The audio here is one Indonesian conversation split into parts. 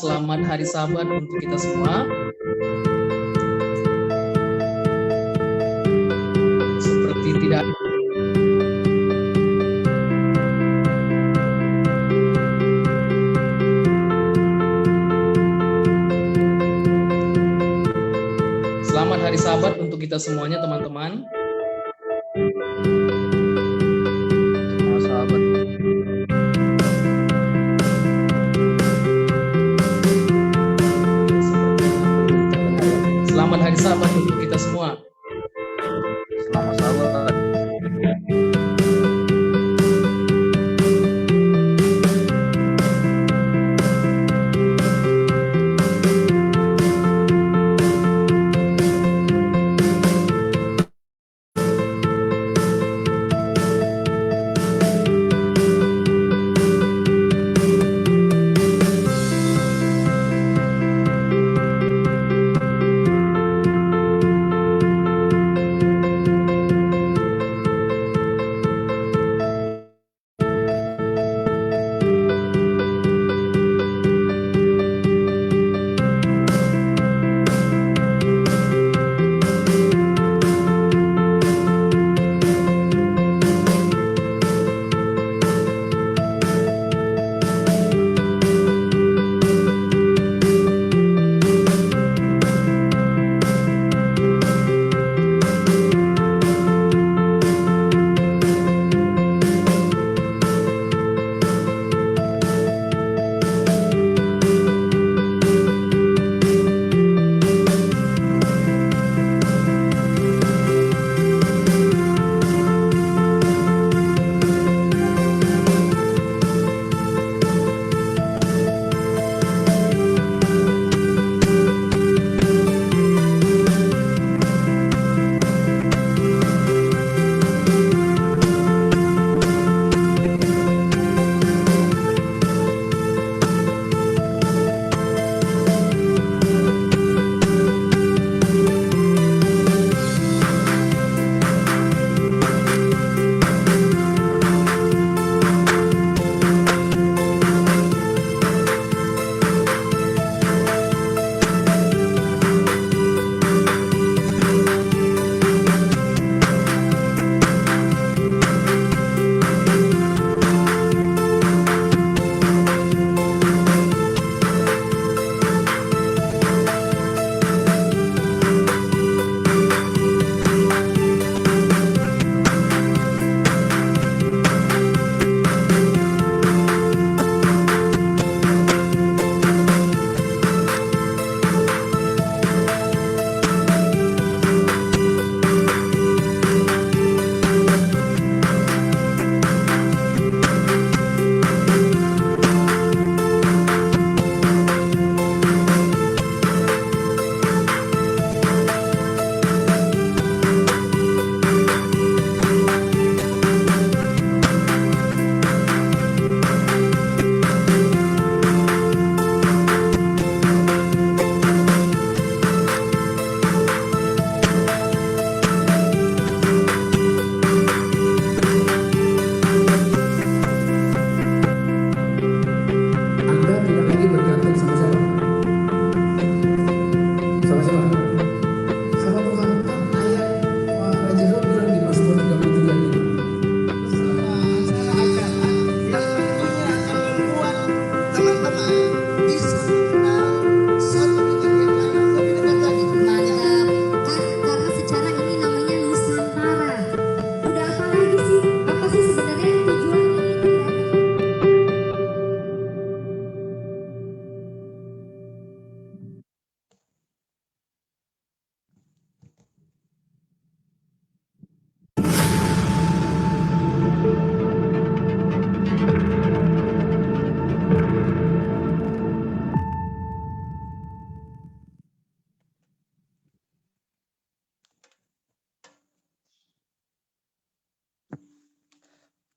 selamat hari Sabat untuk kita semua. Seperti tidak Selamat hari Sabat untuk kita semuanya, teman-teman. Selamat hari Sabat untuk kita semua. Selamat Sabat.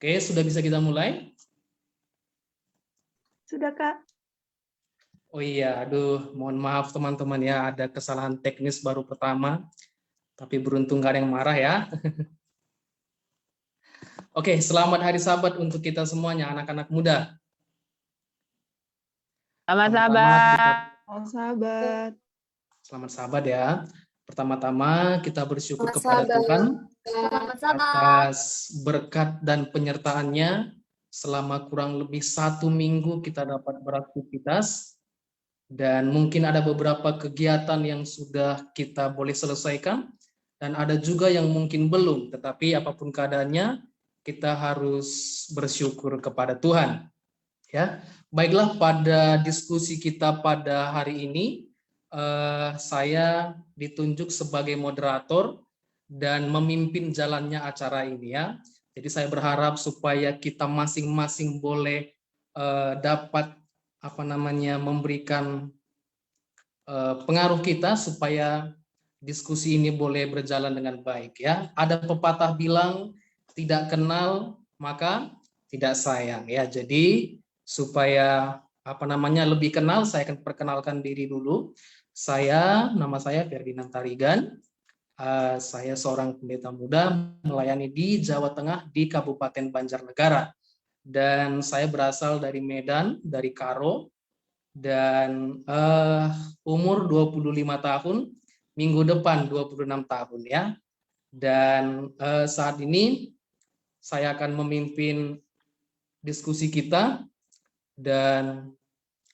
Oke, sudah bisa kita mulai? Sudah, Kak. Oh iya, aduh, mohon maaf teman-teman ya, ada kesalahan teknis baru pertama, tapi beruntung gak ada yang marah ya. Oke, selamat hari Sabat untuk kita semuanya, anak-anak muda. Sama-sama. Sahabat. Selamat sahabat ya. Pertama-tama kita bersyukur Selamat kepada sahabat. Tuhan Selamat sahabat. atas berkat dan penyertaannya selama kurang lebih 1 minggu kita dapat beraktivitas, dan mungkin ada beberapa kegiatan yang sudah kita boleh selesaikan dan ada juga yang mungkin belum, tetapi apapun keadaannya kita harus bersyukur kepada Tuhan. Ya, baiklah, pada diskusi kita pada hari ini saya ditunjuk sebagai moderator dan memimpin jalannya acara ini ya. Jadi saya berharap supaya kita masing-masing boleh dapat memberikan pengaruh kita supaya diskusi ini boleh berjalan dengan baik ya. Ada pepatah bilang tidak kenal maka tidak sayang ya. Jadi supaya lebih kenal, saya akan perkenalkan diri dulu. Nama saya Ferdinand Tarigan. Saya seorang pendeta muda melayani di Jawa Tengah di Kabupaten Banjarnegara. Dan saya berasal dari Medan, dari Karo, dan umur 25 tahun, minggu depan 26 tahun ya. Dan saat ini saya akan memimpin diskusi kita, dan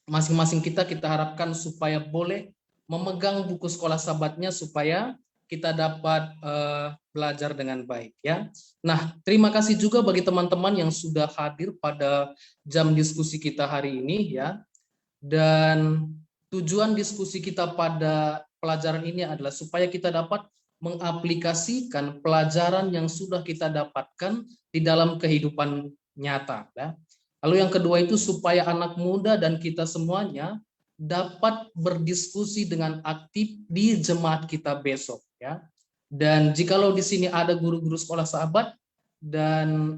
masing-masing kita harapkan supaya boleh memegang buku sekolah sahabatnya supaya kita dapat belajar dengan baik ya. Nah, terima kasih juga bagi teman-teman yang sudah hadir pada jam diskusi kita hari ini ya. Dan tujuan diskusi kita pada pelajaran ini adalah supaya kita dapat mengaplikasikan pelajaran yang sudah kita dapatkan di dalam kehidupan nyata ya. Lalu yang kedua itu supaya anak muda dan kita semuanya dapat berdiskusi dengan aktif di jemaat kita besok ya. Dan jikalau di sini ada guru-guru sekolah sahabat dan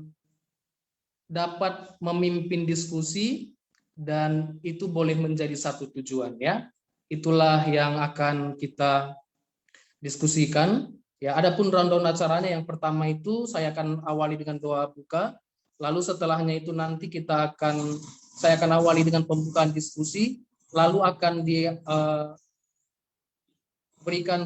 dapat memimpin diskusi, dan itu boleh menjadi satu tujuan ya. Itulah yang akan kita diskusikan ya. Adapun rundown acaranya, yang pertama itu saya akan awali dengan doa buka. Lalu setelahnya itu nanti saya akan awali dengan pembukaan diskusi, lalu akan diberikan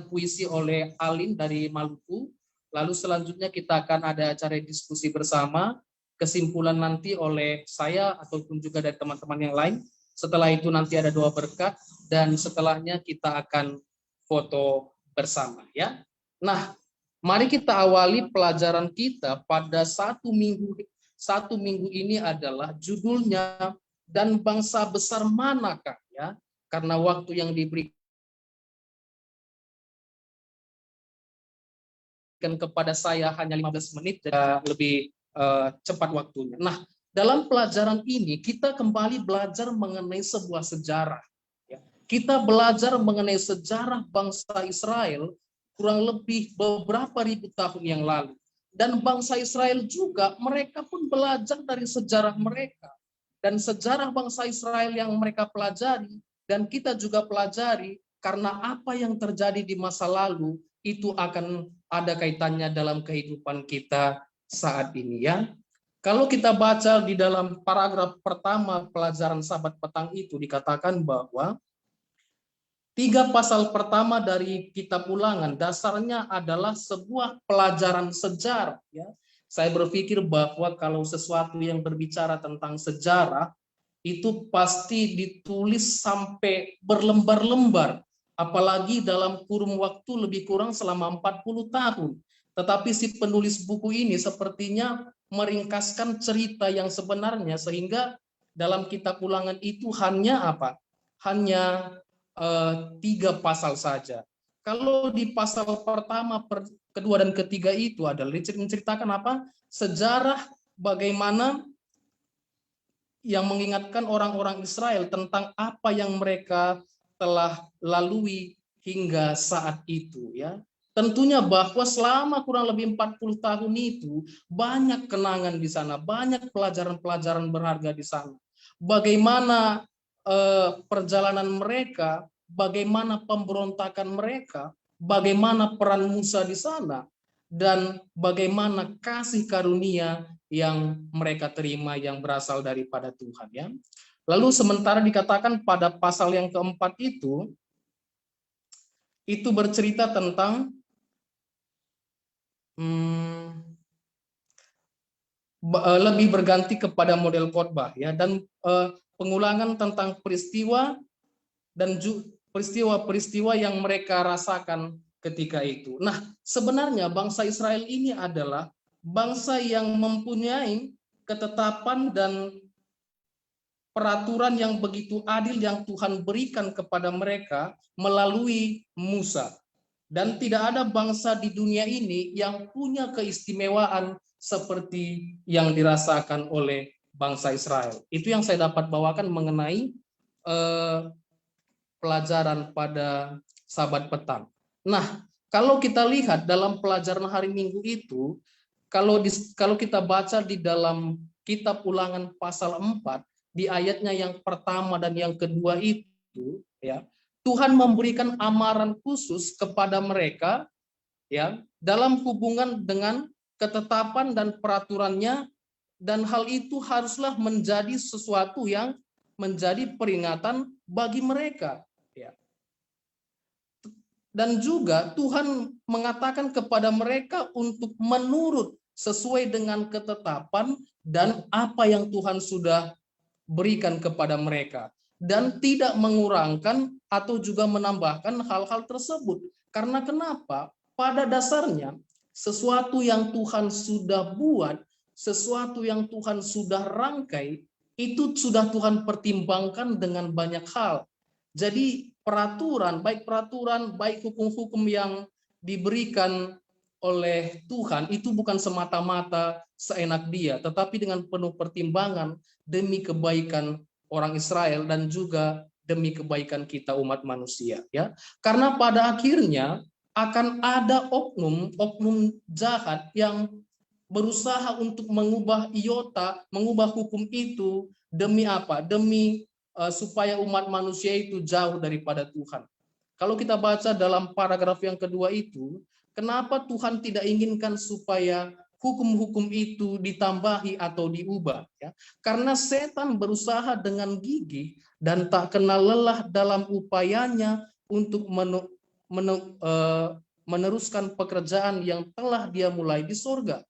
puisi oleh Alin dari Maluku, lalu selanjutnya kita akan ada acara diskusi bersama, kesimpulan nanti oleh saya ataupun juga dari teman-teman yang lain. Setelah itu nanti ada doa berkat, dan setelahnya kita akan foto bersama ya. Nah, mari kita awali pelajaran kita pada satu minggu ini adalah judulnya dan bangsa besar manakah ya, karena waktu yang diberikan kepada saya hanya 15 menit, lebih cepat waktunya. Nah, dalam pelajaran ini kita kembali belajar mengenai sebuah sejarah ya. Kita belajar mengenai sejarah bangsa Israel kurang lebih beberapa ribu tahun yang lalu. Dan bangsa Israel juga, mereka pun belajar dari sejarah mereka. Dan sejarah bangsa Israel yang mereka pelajari, dan kita juga pelajari, karena apa yang terjadi di masa lalu, itu akan ada kaitannya dalam kehidupan kita saat ini ya. Kalau kita baca di dalam paragraf pertama pelajaran Sabat petang itu, dikatakan bahwa 3 pasal pertama dari kitab Ulangan dasarnya adalah sebuah pelajaran sejarah ya. Saya berpikir bahwa kalau sesuatu yang berbicara tentang sejarah itu pasti ditulis sampai berlembar-lembar, apalagi dalam kurun waktu lebih kurang selama 40 tahun. Tetapi si penulis buku ini sepertinya meringkaskan cerita yang sebenarnya, sehingga dalam kitab Ulangan itu hanya Hanya 3 pasal saja. Kalau di pasal pertama, kedua, dan ketiga itu adalah menceritakan sejarah bagaimana yang mengingatkan orang-orang Israel tentang apa yang mereka telah lalui hingga saat itu ya. Tentunya bahwa selama kurang lebih 40 tahun itu banyak kenangan di sana, banyak pelajaran-pelajaran berharga di sana. Bagaimana perjalanan mereka, bagaimana pemberontakan mereka, bagaimana peran Musa di sana, dan bagaimana kasih karunia yang mereka terima yang berasal daripada Tuhan ya. Lalu sementara dikatakan pada pasal yang keempat itu bercerita tentang lebih berganti kepada model khotbah ya, dan pengulangan tentang peristiwa dan peristiwa-peristiwa yang mereka rasakan ketika itu. Nah, sebenarnya bangsa Israel ini adalah bangsa yang mempunyai ketetapan dan peraturan yang begitu adil yang Tuhan berikan kepada mereka melalui Musa. Dan tidak ada bangsa di dunia ini yang punya keistimewaan seperti yang dirasakan oleh bangsa Israel. Itu yang saya dapat bawakan mengenai pelajaran pada Sabat petang. Nah, kalau kita lihat dalam pelajaran hari Minggu itu, kalau kita baca di dalam kitab Ulangan pasal 4, di ayatnya yang pertama dan yang kedua itu, ya, Tuhan memberikan amaran khusus kepada mereka, ya, dalam hubungan dengan ketetapan dan peraturannya, dan hal itu haruslah menjadi sesuatu yang menjadi peringatan bagi mereka. Dan juga Tuhan mengatakan kepada mereka untuk menurut sesuai dengan ketetapan dan apa yang Tuhan sudah berikan kepada mereka. Dan tidak mengurangkan atau juga menambahkan hal-hal tersebut. Karena kenapa? Pada dasarnya sesuatu yang Tuhan sudah buat, sesuatu yang Tuhan sudah rangkai, itu sudah Tuhan pertimbangkan dengan banyak hal. Jadi peraturan, baik hukum-hukum yang diberikan oleh Tuhan itu bukan semata-mata seenak dia, tetapi dengan penuh pertimbangan demi kebaikan orang Israel dan juga demi kebaikan kita umat manusia, ya. Karena pada akhirnya akan ada oknum jahat yang berusaha untuk mengubah iota, mengubah hukum itu demi apa? Demi supaya umat manusia itu jauh daripada Tuhan. Kalau kita baca dalam paragraf yang kedua itu, kenapa Tuhan tidak inginkan supaya hukum-hukum itu ditambahi atau diubah? Ya? Karena setan berusaha dengan gigih dan tak kenal lelah dalam upayanya untuk meneruskan pekerjaan yang telah dia mulai di sorga,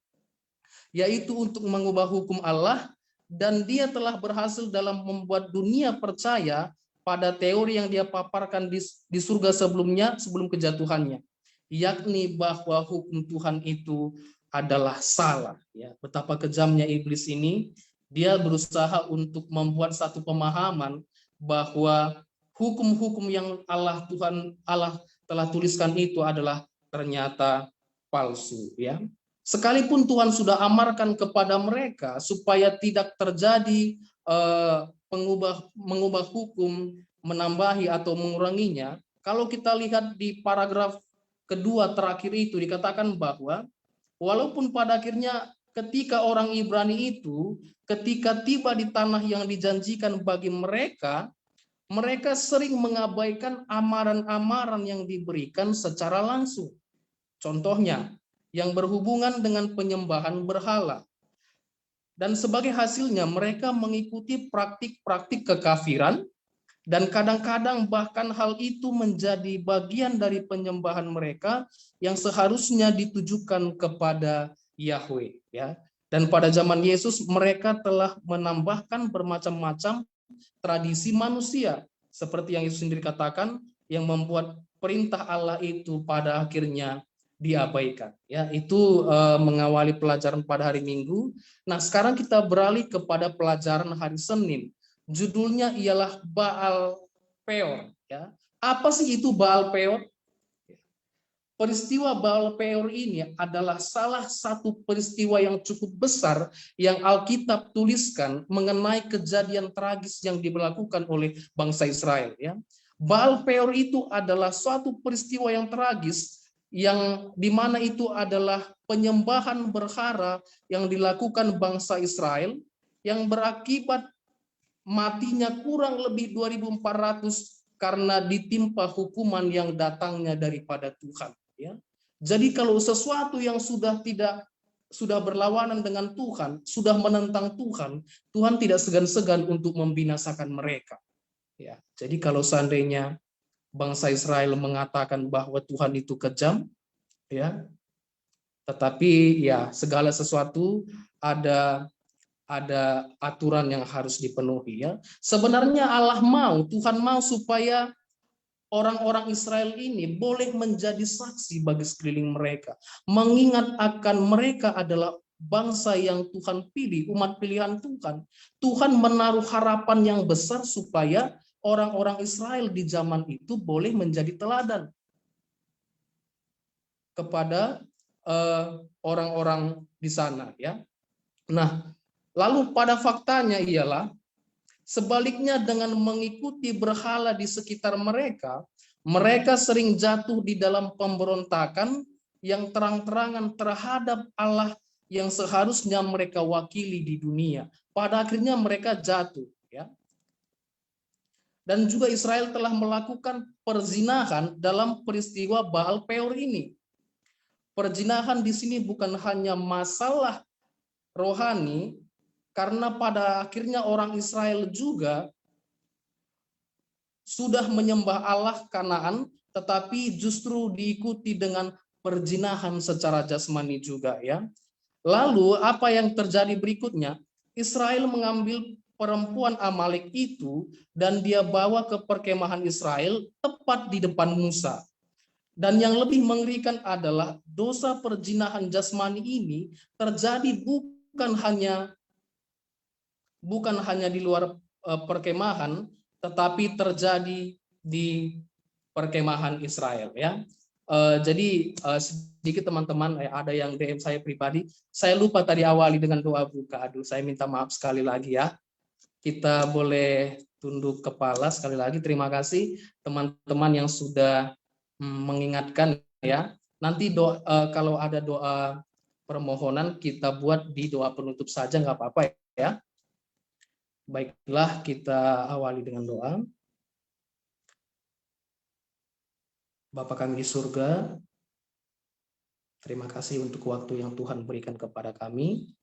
yaitu untuk mengubah hukum Allah. Dan dia telah berhasil dalam membuat dunia percaya pada teori yang dia paparkan di surga sebelumnya, sebelum kejatuhannya, yakni bahwa hukum Tuhan itu adalah salah. Ya, betapa kejamnya iblis ini, dia berusaha untuk membuat satu pemahaman bahwa hukum-hukum yang Allah telah tuliskan itu adalah ternyata palsu. Ya. Sekalipun Tuhan sudah amarkan kepada mereka supaya tidak terjadi mengubah hukum, menambahi atau menguranginya, kalau kita lihat di paragraf kedua terakhir itu dikatakan bahwa walaupun pada akhirnya ketika orang Ibrani itu ketika tiba di tanah yang dijanjikan bagi mereka, mereka sering mengabaikan amaran-amaran yang diberikan secara langsung. Contohnya, yang berhubungan dengan penyembahan berhala. Dan sebagai hasilnya mereka mengikuti praktik-praktik kekafiran, dan kadang-kadang bahkan hal itu menjadi bagian dari penyembahan mereka yang seharusnya ditujukan kepada Yahweh. Ya. Dan pada zaman Yesus mereka telah menambahkan bermacam-macam tradisi manusia, seperti yang Yesus sendiri katakan, yang membuat perintah Allah itu pada akhirnya diabaikan. Ya, itu mengawali pelajaran pada hari Minggu. Nah, sekarang kita beralih kepada pelajaran hari Senin. Judulnya ialah Baal Peor. Ya, apa sih itu Baal Peor? Peristiwa Baal Peor ini adalah salah satu peristiwa yang cukup besar yang Alkitab tuliskan mengenai kejadian tragis yang dilakukan oleh bangsa Israel. Ya, Baal Peor itu adalah suatu peristiwa yang tragis, yang dimana itu adalah penyembahan berhala yang dilakukan bangsa Israel yang berakibat matinya kurang lebih 2.400 karena ditimpa hukuman yang datangnya daripada Tuhan. Ya. Jadi kalau sesuatu yang sudah tidak sudah berlawanan dengan Tuhan, sudah menentang Tuhan, Tuhan tidak segan-segan untuk membinasakan mereka. Ya, jadi kalau seandainya bangsa Israel mengatakan bahwa Tuhan itu kejam, ya, tetapi ya segala sesuatu ada aturan yang harus dipenuhi, ya. Sebenarnya Allah mau, Tuhan mau supaya orang-orang Israel ini boleh menjadi saksi bagi sekeliling mereka, mengingat akan mereka adalah bangsa yang Tuhan pilih, umat pilihan Tuhan. Tuhan menaruh harapan yang besar supaya orang-orang Israel di zaman itu boleh menjadi teladan kepada orang-orang di sana, ya. Nah, lalu pada faktanya ialah sebaliknya dengan mengikuti berhala di sekitar mereka, mereka sering jatuh di dalam pemberontakan yang terang-terangan terhadap Allah yang seharusnya mereka wakili di dunia. Pada akhirnya mereka jatuh, ya. Dan juga Israel telah melakukan perzinahan dalam peristiwa Baal Peor ini. Perzinahan di sini bukan hanya masalah rohani, karena pada akhirnya orang Israel juga sudah menyembah Allah Kanaan, tetapi justru diikuti dengan perzinahan secara jasmani juga, ya. Lalu apa yang terjadi berikutnya? Israel mengambil perempuan Amalek itu dan dia bawa ke perkemahan Israel tepat di depan Musa. Dan yang lebih mengerikan adalah dosa perzinahan jasmani ini terjadi bukan hanya di luar perkemahan, tetapi terjadi di perkemahan Israel, ya. Jadi sedikit teman-teman, ada yang DM saya pribadi, saya lupa tadi awali dengan doa buka. Aduh, saya minta maaf sekali lagi, ya. Kita boleh tunduk kepala sekali lagi. Terima kasih teman-teman yang sudah mengingatkan, ya. Nanti kalau ada doa permohonan kita buat di doa penutup saja, nggak apa-apa, ya. Baiklah, kita awali dengan doa. Bapa kami di surga, terima kasih untuk waktu yang Tuhan berikan kepada kami.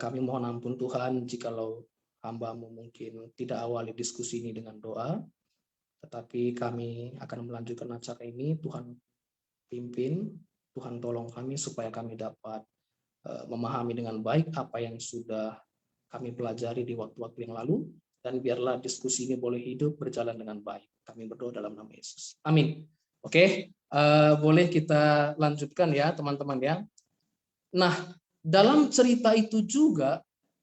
Kami mohon ampun Tuhan jikalau hamba-Mu mungkin tidak awali diskusi ini dengan doa, tetapi kami akan melanjutkan acara ini. Tuhan pimpin, Tuhan tolong kami supaya kami dapat memahami dengan baik apa yang sudah kami pelajari di waktu-waktu yang lalu, dan biarlah diskusi ini boleh hidup berjalan dengan baik. Kami berdoa dalam nama Yesus. Amin. Oke, boleh kita lanjutkan, ya teman-teman, ya. Nah, dalam cerita itu juga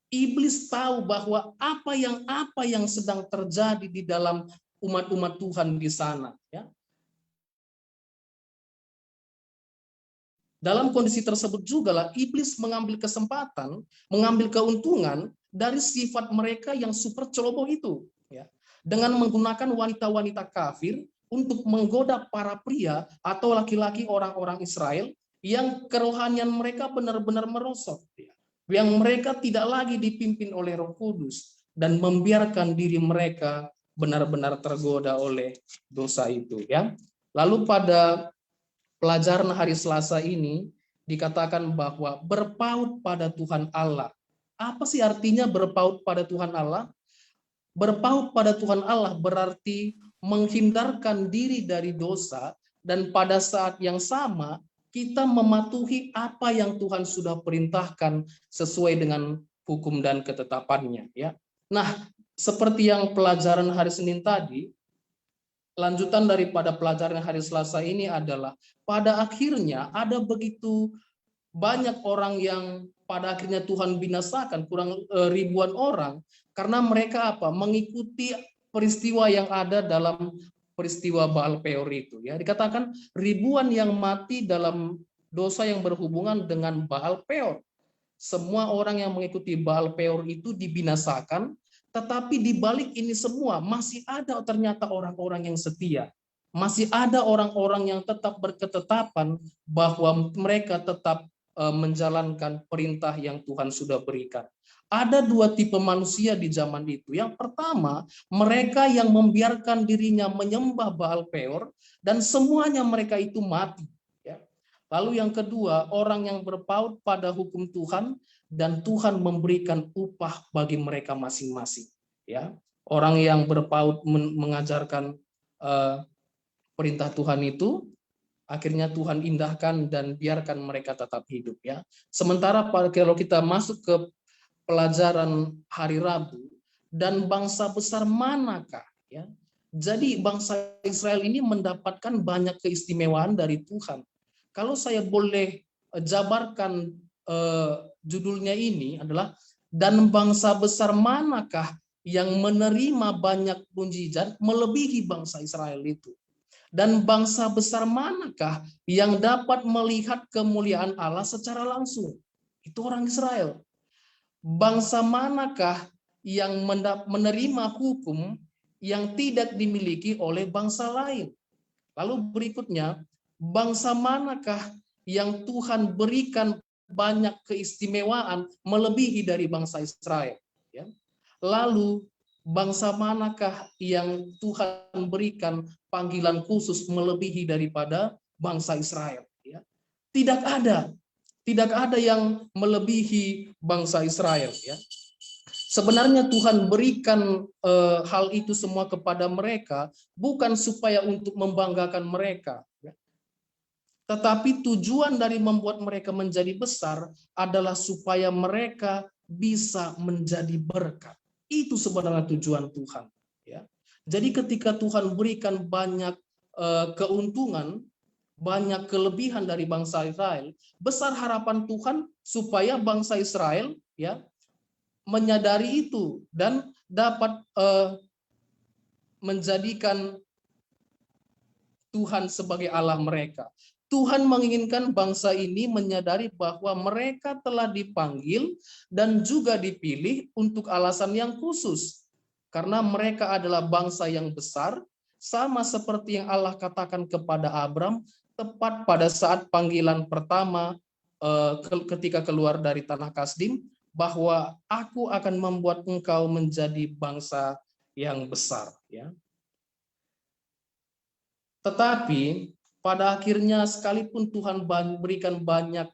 iblis tahu bahwa apa yang sedang terjadi di dalam umat-umat Tuhan di sana, ya. Dalam kondisi tersebut juga lah iblis mengambil kesempatan, mengambil keuntungan dari sifat mereka yang super ceroboh itu, ya. Dengan menggunakan wanita-wanita kafir untuk menggoda para pria atau laki-laki orang-orang Israel yang kerohanian mereka benar-benar merosot, ya. Yang mereka tidak lagi dipimpin oleh Roh Kudus dan membiarkan diri mereka benar-benar tergoda oleh dosa itu, ya. Lalu pada pelajaran hari Selasa ini dikatakan bahwa berpaut pada Tuhan Allah. Apa sih artinya berpaut pada Tuhan Allah? Berpaut pada Tuhan Allah berarti menghindarkan diri dari dosa, dan pada saat yang sama kita mematuhi apa yang Tuhan sudah perintahkan sesuai dengan hukum dan ketetapannya, ya. Nah, seperti yang pelajaran hari Senin tadi, lanjutan daripada pelajaran hari Selasa ini adalah pada akhirnya ada begitu banyak orang yang pada akhirnya Tuhan binasakan, kurang ribuan orang, karena mereka mengikuti peristiwa yang ada dalam peristiwa Baal Peor itu, ya. Dikatakan ribuan yang mati dalam dosa yang berhubungan dengan Baal Peor. Semua orang yang mengikuti Baal Peor itu dibinasakan. Tetapi di balik ini semua masih ada ternyata orang-orang yang setia. Masih ada orang-orang yang tetap berketetapan bahwa mereka tetap menjalankan perintah yang Tuhan sudah berikan. Ada dua tipe manusia di zaman itu. Yang pertama, mereka yang membiarkan dirinya menyembah Baal Peor dan semuanya mereka itu mati, ya. Lalu yang kedua, orang yang berpaut pada hukum Tuhan dan Tuhan memberikan upah bagi mereka masing-masing. Ya, orang yang berpaut mengajarkan perintah Tuhan itu, akhirnya Tuhan indahkan dan biarkan mereka tetap hidup. Ya, sementara kalau kita masuk ke pelajaran hari Rabu, dan bangsa besar manakah? Ya, jadi bangsa Israel ini mendapatkan banyak keistimewaan dari Tuhan. Kalau saya boleh jabarkan judulnya ini adalah, dan bangsa besar manakah yang menerima banyak mujizat melebihi bangsa Israel itu? Dan bangsa besar manakah yang dapat melihat kemuliaan Allah secara langsung? Itu orang Israel. Bangsa manakah yang menerima hukum yang tidak dimiliki oleh bangsa lain? Lalu berikutnya, bangsa manakah yang Tuhan berikan banyak keistimewaan melebihi dari bangsa Israel? Ya. Lalu bangsa manakah yang Tuhan berikan panggilan khusus melebihi daripada bangsa Israel? Ya. Tidak ada yang melebihi bangsa Israel. Ya. Sebenarnya Tuhan berikan hal itu semua kepada mereka bukan supaya untuk membanggakan mereka, ya. Tetapi tujuan dari membuat mereka menjadi besar adalah supaya mereka bisa menjadi berkat. Itu sebenarnya tujuan Tuhan. Ya. Jadi ketika Tuhan berikan banyak keuntungan, banyak kelebihan dari bangsa Israel, besar harapan Tuhan supaya bangsa Israel, ya, menyadari itu dan dapat menjadikan Tuhan sebagai Allah mereka. Tuhan menginginkan bangsa ini menyadari bahwa mereka telah dipanggil dan juga dipilih untuk alasan yang khusus. Karena mereka adalah bangsa yang besar, sama seperti yang Allah katakan kepada Abram tepat pada saat panggilan pertama ketika keluar dari tanah Kasdim, bahwa aku akan membuat engkau menjadi bangsa yang besar. Ya. Tetapi pada akhirnya sekalipun Tuhan berikan banyak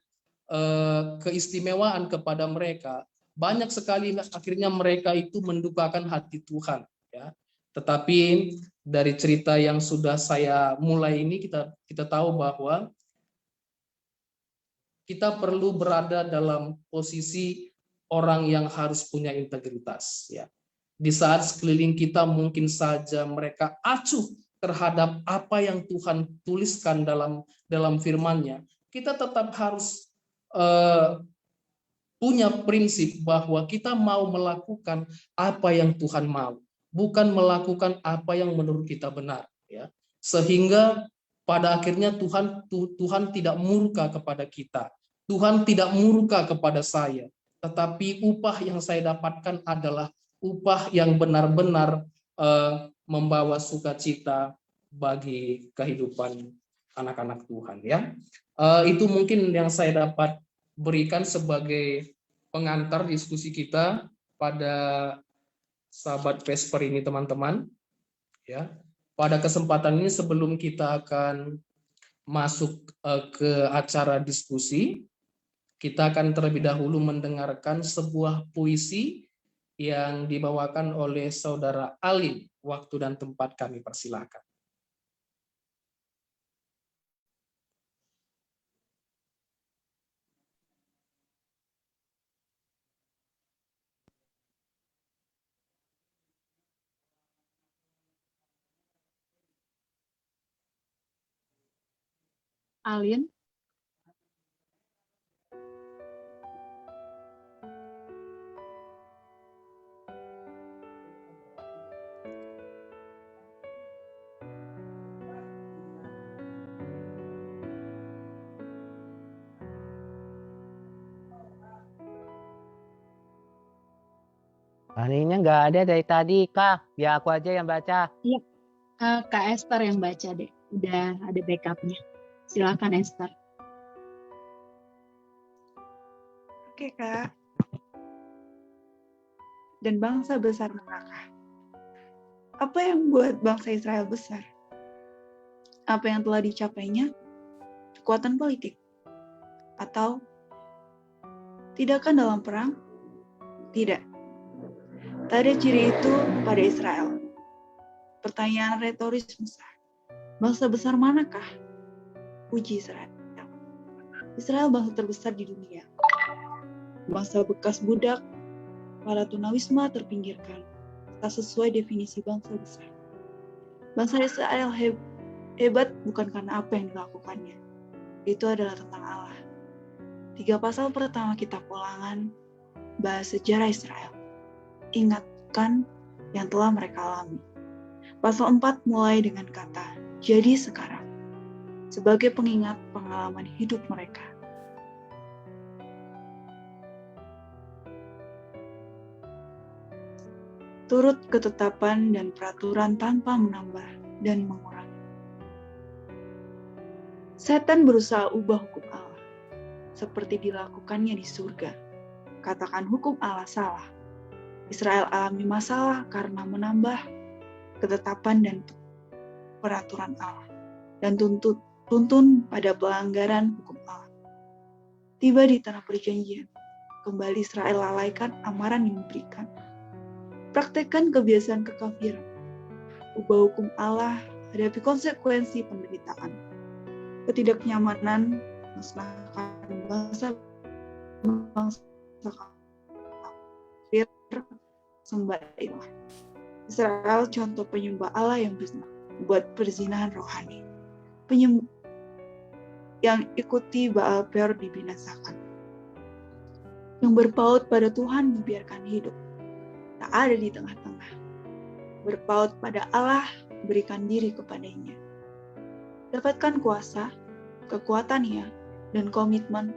keistimewaan kepada mereka, banyak sekali akhirnya mereka itu mendukakan hati Tuhan. Ya. Tetapi dari cerita yang sudah saya mulai ini kita tahu bahwa kita perlu berada dalam posisi orang yang harus punya integritas. Ya. Di saat sekeliling kita mungkin saja mereka acuh terhadap apa yang Tuhan tuliskan dalam firman-Nya, kita tetap harus punya prinsip bahwa kita mau melakukan apa yang Tuhan mau, bukan melakukan apa yang menurut kita benar. Ya. Sehingga pada akhirnya Tuhan tidak murka kepada kita. Tuhan tidak murka kepada saya, tetapi upah yang saya dapatkan adalah upah yang benar-benar membawa sukacita bagi kehidupan anak-anak Tuhan. Ya, itu mungkin yang saya dapat berikan sebagai pengantar diskusi kita pada Sabat Vesper ini, teman-teman. Ya, pada kesempatan ini sebelum kita akan masuk ke acara diskusi, kita akan terlebih dahulu mendengarkan sebuah puisi yang dibawakan oleh Saudara Alin. Waktu dan tempat kami persilakan. Alin. Alinnya nggak ada dari tadi, Kak. Biar aku aja yang baca. Iya, Kak Esther yang baca deh. Udah ada backupnya. Silakan Esther. Oke, Kak. Dan bangsa besar manakah? Apa yang membuat bangsa Israel besar? Apa yang telah dicapainya? Kekuatan politik, Atau tidakkan dalam perang? Tidak. Tak ada ciri itu pada Israel. Pertanyaan retoris besar. Bangsa besar manakah? Puji Israel. Israel bangsa terbesar di dunia. Bangsa bekas budak, para tunawisma terpinggirkan. Tak sesuai definisi bangsa besar. Bangsa Israel hebat bukan karena apa yang dilakukannya. Itu adalah tentang Allah. 3 pasal pertama kitab Ulangan bahas sejarah Israel. Ingatkan yang telah mereka alami. Pasal 4 mulai dengan kata, jadi sekarang. Sebagai pengingat pengalaman hidup mereka. Turut ketetapan dan peraturan tanpa menambah dan mengurangi. Setan berusaha ubah hukum Allah, seperti dilakukannya di surga. Katakan hukum Allah salah. Israel alami masalah karena menambah ketetapan dan peraturan Allah, dan tuntun pada pelanggaran hukum Allah. Tiba di tanah perjanjian, kembali Israel lalaikan amaran yang diberikan. Praktekkan kebiasaan kekafiran. Ubah hukum Allah, hadapi konsekuensi penderitaan. Ketidaknyamanan, musnahkan bangsa kafir, sembah ilah. Israel contoh penyembah Allah yang berzina, buat perzinahan rohani. Yang ikuti Baal Peor dibinasakan. Yang berpaut pada Tuhan dibiarkan hidup. Tak ada di tengah-tengah. Berpaut pada Allah, berikan diri kepadanya. Dapatkan kuasa, kekuatannya, dan komitmen.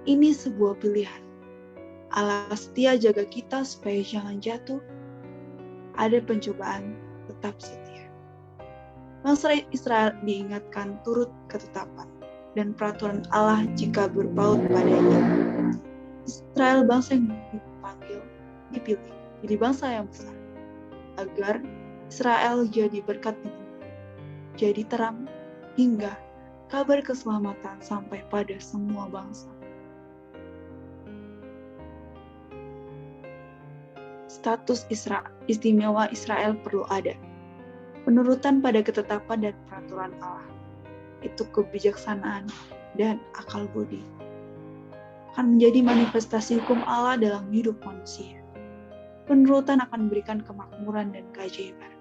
Ini sebuah pilihan. Allah setia jaga kita supaya jangan jatuh. Ada pencobaan, tetap setia. Bangsa Israel diingatkan turut ketetapan dan peraturan Allah jika berpaut padanya. Israel bangsa yang dipanggil, dipilih, jadi bangsa yang besar, agar Israel jadi berkat di bumi, jadi terang, hingga kabar keselamatan sampai pada semua bangsa. Status istimewa Israel perlu ada. Penurutan pada ketetapan dan peraturan Allah. Itu kebijaksanaan dan akal budi. Akan menjadi manifestasi hukum Allah dalam hidup manusia. Penurutan akan memberikan kemakmuran dan keajaiban.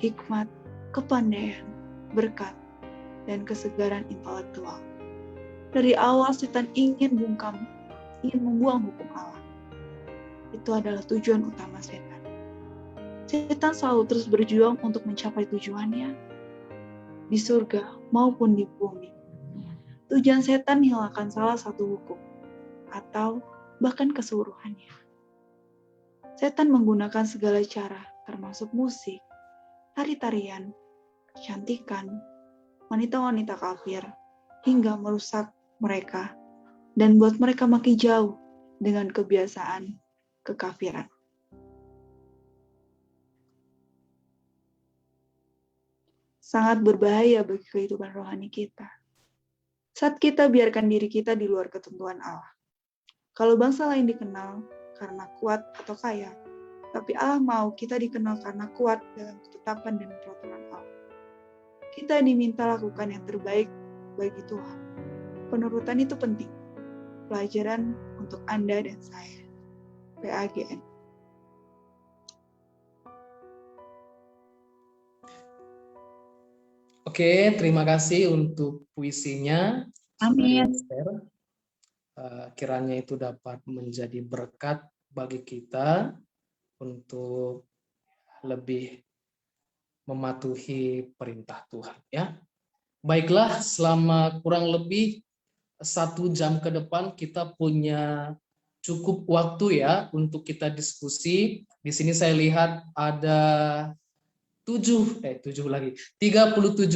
Hikmat, kepandaian, berkat, dan kesegaran intelektual. Dari awal setan ingin membuang hukum Allah. Itu adalah tujuan utama setan. Setan selalu terus berjuang untuk mencapai tujuannya di surga maupun di bumi. Tujuan setan menghilangkan salah satu hukum atau bahkan keseluruhannya. Setan menggunakan segala cara, termasuk musik, tari-tarian, kecantikan, wanita-wanita kafir, hingga merusak mereka dan buat mereka makin jauh dengan kebiasaan kekafiran. Sangat berbahaya bagi kehidupan rohani kita. Saat kita biarkan diri kita di luar ketentuan Allah. Kalau bangsa lain dikenal karena kuat atau kaya, tapi Allah mau kita dikenal karena kuat dalam ketetapan dan peraturan Allah. Kita diminta lakukan yang terbaik bagi Tuhan. Penurutan itu penting. Pelajaran untuk Anda dan saya. PAGN. Oke, terima kasih untuk puisinya. Amin. Kiranya itu dapat menjadi berkat bagi kita untuk lebih mematuhi perintah Tuhan, ya. Baiklah, selama kurang lebih 1 jam ke depan kita punya cukup waktu ya untuk kita diskusi. Di sini saya lihat ada 37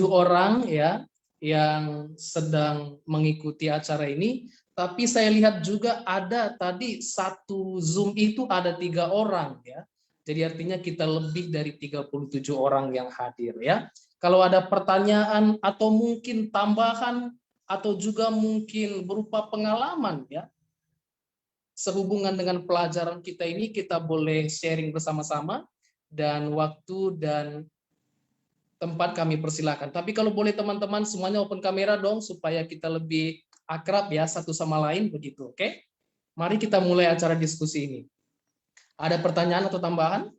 orang ya yang sedang mengikuti acara ini. Tapi saya lihat juga ada tadi satu Zoom itu ada 3 orang ya. Jadi artinya kita lebih dari 37 orang yang hadir ya. Kalau ada pertanyaan atau mungkin tambahan atau juga mungkin berupa pengalaman ya, sehubungan dengan pelajaran kita ini, kita boleh sharing bersama-sama, dan waktu dan tempat kami persilakan. Tapi kalau boleh teman-teman semuanya open kamera dong, supaya kita lebih akrab ya satu sama lain begitu, oke? Mari kita mulai acara diskusi ini. Ada pertanyaan atau tambahan?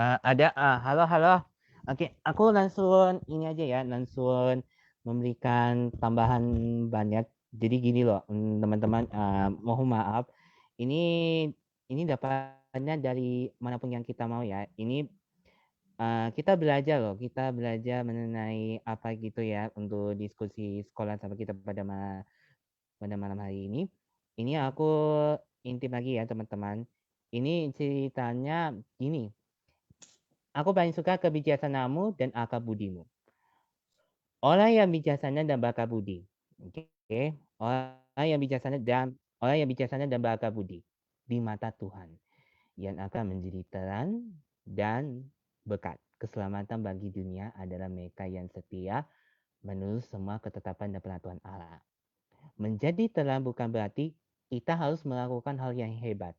Halo, halo. Oke, aku langsung ini aja ya, langsung memberikan tambahan banyak. Jadi gini loh, teman-teman, mohon maaf. Ini dapatnya dari manapun yang kita mau ya. Ini kita belajar loh, kita belajar mengenai apa gitu ya untuk diskusi sekolah sama kita pada malam hari ini. Ini aku intip lagi ya teman-teman. Ini ceritanya gini. Aku paling suka kebijaksanaanmu dan akal budimu. Orang yang bijaksana dan berakal budi. Oke. Orang yang bijaksana dan berakal budi di mata Tuhan yang akan menjadi terang dan berkat. Keselamatan bagi dunia adalah mereka yang setia menurut semua ketetapan dan peraturan Allah. Menjadi terang bukan berarti kita harus melakukan hal yang hebat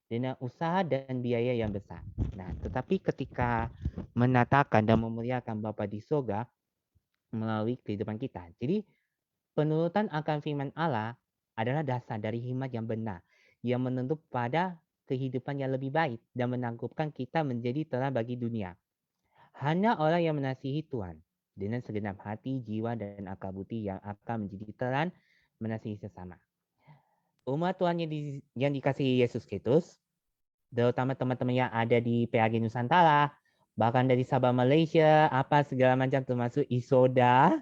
dengan usaha dan biaya yang besar. Nah, tetapi ketika menatakan dan memuliakan Bapa di surga melalui kehidupan kita. Jadi, penurutan akan firman Allah adalah dasar dari hikmat yang benar yang menuntut pada kehidupan yang lebih baik dan menangkupkan kita menjadi terang bagi dunia. Hanya orang yang mengasihi Tuhan dengan segenap hati, jiwa, dan akal budi yang akan menjadi terang mengasihi sesama. Umat Tuhan yang dikasihi Yesus Kristus, terutama teman-teman yang ada di PAG Nusantara, bahkan dari Sabah Malaysia, apa segala macam termasuk Isoda.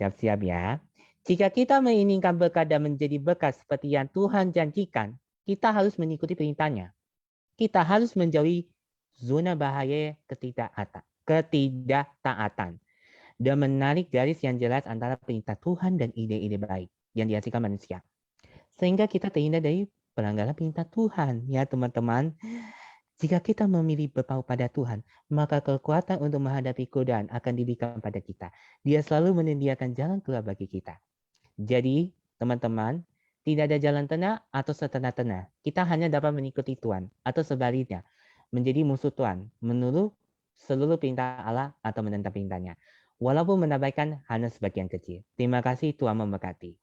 Siap-siap ya. Jika kita menginginkan berkat dan menjadi berkat seperti yang Tuhan janjikan, kita harus mengikuti perintahnya. Kita harus menjauhi zona bahaya ketidaktaatan dan menarik garis yang jelas antara perintah Tuhan dan ide-ide baik yang dihasilkan manusia. Sehingga kita terhindar dari pelanggaran perintah Tuhan, ya teman-teman. Jika kita memilih berpaut pada Tuhan, maka kekuatan untuk menghadapi godaan akan diberikan pada kita. Dia selalu menyediakan jalan keluar bagi kita. Jadi, teman-teman, tidak ada jalan tengah atau setengah-tengah. Kita hanya dapat mengikuti Tuhan, atau sebaliknya, menjadi musuh Tuhan, menurut seluruh perintah Allah atau menentang perintahnya. Walaupun menabaikan hanya sebagian kecil. Terima kasih, Tuhan memberkati.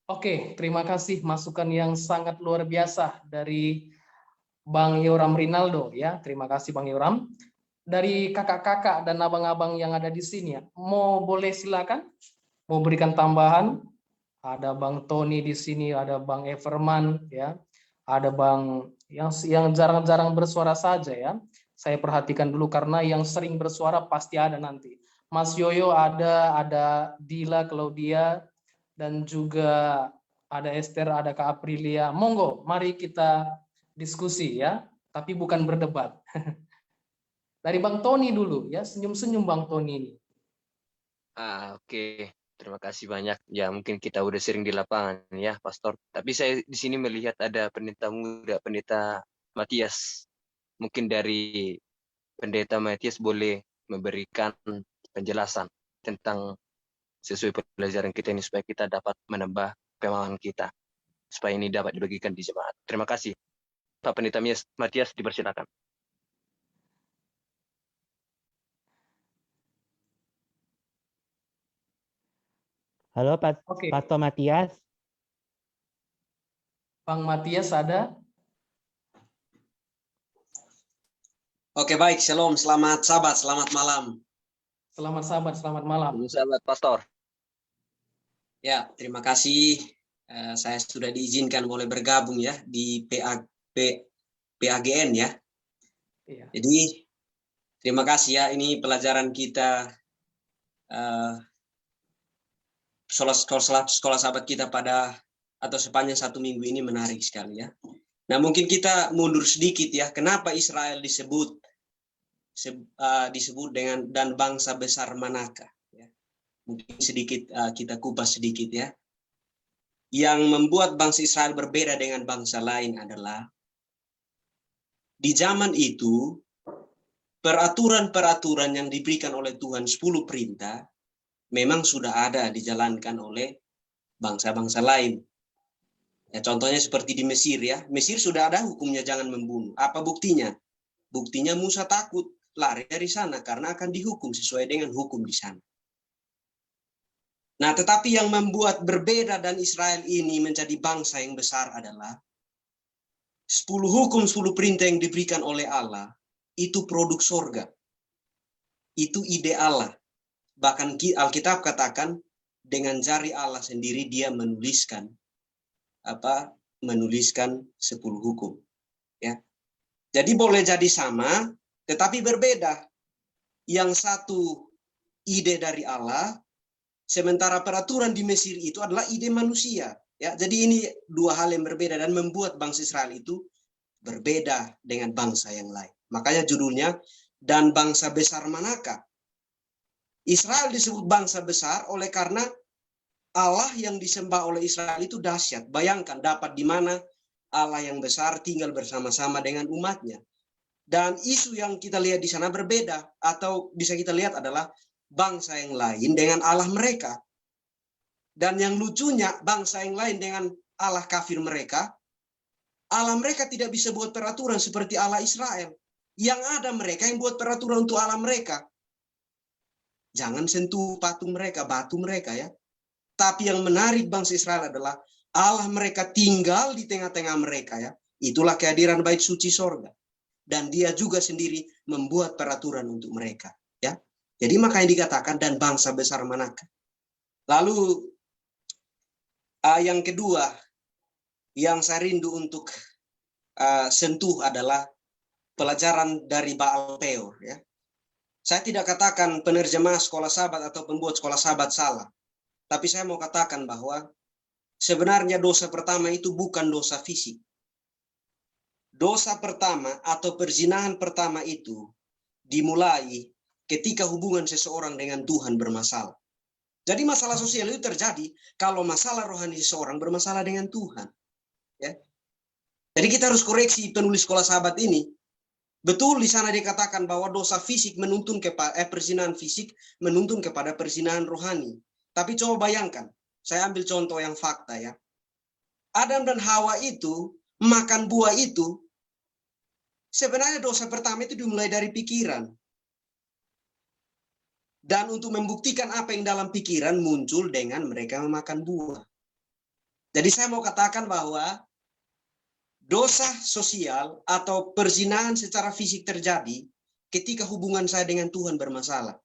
Oke, terima kasih masukan yang sangat luar biasa dari Bang Yoram Rinaldo ya. Terima kasih Bang Yoram. Dari kakak-kakak dan abang-abang yang ada di sini ya, boleh silakan mau berikan tambahan. Ada Bang Tony di sini, ada Bang Everman ya. Ada Bang yang jarang-jarang bersuara saja ya. Saya perhatikan dulu karena yang sering bersuara pasti ada nanti. Mas Yoyo ada Dila, Claudia, dan juga ada Esther, ada Kak Aprilia. Monggo, mari kita diskusi ya, tapi bukan berdebat. Dari Bang Tony dulu ya, senyum-senyum Bang Tony ini. Oke. Terima kasih banyak. Ya, mungkin kita udah sering di lapangan ya, Pastor. Tapi saya di sini melihat ada pendeta muda, Pendeta Matias. Mungkin dari Pendeta Matias boleh memberikan penjelasan tentang sesuai pelajaran kita ini supaya kita dapat menambah pemahaman kita, supaya ini dapat dibagikan di jemaat. Terima kasih. Pak Pendeta Matias, dipersilakan. Halo, Oke. Pastor Matias. Bang Matias ada? Oke, baik. Shalom, selamat sahabat, selamat malam. Selamat sahabat, selamat malam. Selamat Pastor. Ya, terima kasih. Saya sudah diizinkan boleh bergabung ya di PAGN ya. Iya. Jadi terima kasih ya. Ini pelajaran kita sekolah sahabat kita atau sepanjang 1 minggu ini menarik sekali ya. Nah, mungkin kita mundur sedikit ya. Kenapa Israel disebut dengan dan bangsa besar manakah? Ya. Mungkin sedikit kita kupas sedikit ya. yang membuat bangsa Israel berbeda dengan bangsa lain adalah di zaman itu peraturan-peraturan yang diberikan oleh Tuhan 10 perintah memang sudah ada dijalankan oleh bangsa-bangsa lain. Ya, contohnya seperti di Mesir ya. Mesir sudah ada hukumnya jangan membunuh. Apa buktinya? Buktinya Musa takut lari dari sana karena akan dihukum sesuai dengan hukum di sana. Nah, tetapi yang membuat berbeda dan Israel ini menjadi bangsa yang besar adalah 10 hukum, 10 perintah yang diberikan oleh Allah itu produk sorga. Itu ide Allah. Bahkan Alkitab katakan dengan jari Allah sendiri dia menuliskan 10 hukum. Ya. Jadi boleh jadi sama, tetapi berbeda. Yang satu ide dari Allah, sementara peraturan di Mesir itu adalah ide manusia. Ya, jadi ini dua hal yang berbeda dan membuat bangsa Israel itu berbeda dengan bangsa yang lain. Makanya judulnya, dan bangsa besar manakah? Israel disebut bangsa besar oleh karena Allah yang disembah oleh Israel itu dahsyat. Bayangkan dapat di mana Allah yang besar tinggal bersama-sama dengan umatnya. Dan isu yang kita lihat di sana berbeda, atau bisa kita lihat adalah bangsa yang lain dengan Allah mereka. Dan yang lucunya, bangsa yang lain dengan Allah kafir mereka, Allah mereka tidak bisa buat peraturan seperti Allah Israel. Yang ada mereka yang buat peraturan untuk Allah mereka. Jangan sentuh patung mereka, batu mereka ya. Tapi yang menarik bangsa Israel adalah Allah mereka tinggal di tengah-tengah mereka ya. Itulah kehadiran bait suci sorga. Dan dia juga sendiri membuat peraturan untuk mereka ya. Jadi makanya dikatakan dan bangsa besar manakah. Lalu yang kedua yang saya rindu untuk sentuh adalah pelajaran dari Baal Peor ya. Saya tidak katakan penerjemah sekolah sahabat atau pembuat sekolah sahabat salah. Tapi saya mau katakan bahwa sebenarnya dosa pertama itu bukan dosa fisik. Dosa pertama atau perzinahan pertama itu dimulai ketika hubungan seseorang dengan Tuhan bermasalah. Jadi masalah sosial itu terjadi kalau masalah rohani seseorang bermasalah dengan Tuhan. Ya. Jadi kita harus koreksi penulis sekolah sahabat ini. Betul di sana dikatakan bahwa dosa fisik menuntun kepada perzinahan fisik menuntun kepada perzinahan rohani. Tapi coba bayangkan, saya ambil contoh yang fakta ya. Adam dan Hawa itu makan buah itu, sebenarnya dosa pertama itu dimulai dari pikiran. Dan untuk membuktikan apa yang dalam pikiran muncul dengan mereka memakan buah. Jadi saya mau katakan bahwa dosa sosial atau perzinahan secara fisik terjadi ketika hubungan saya dengan Tuhan bermasalah.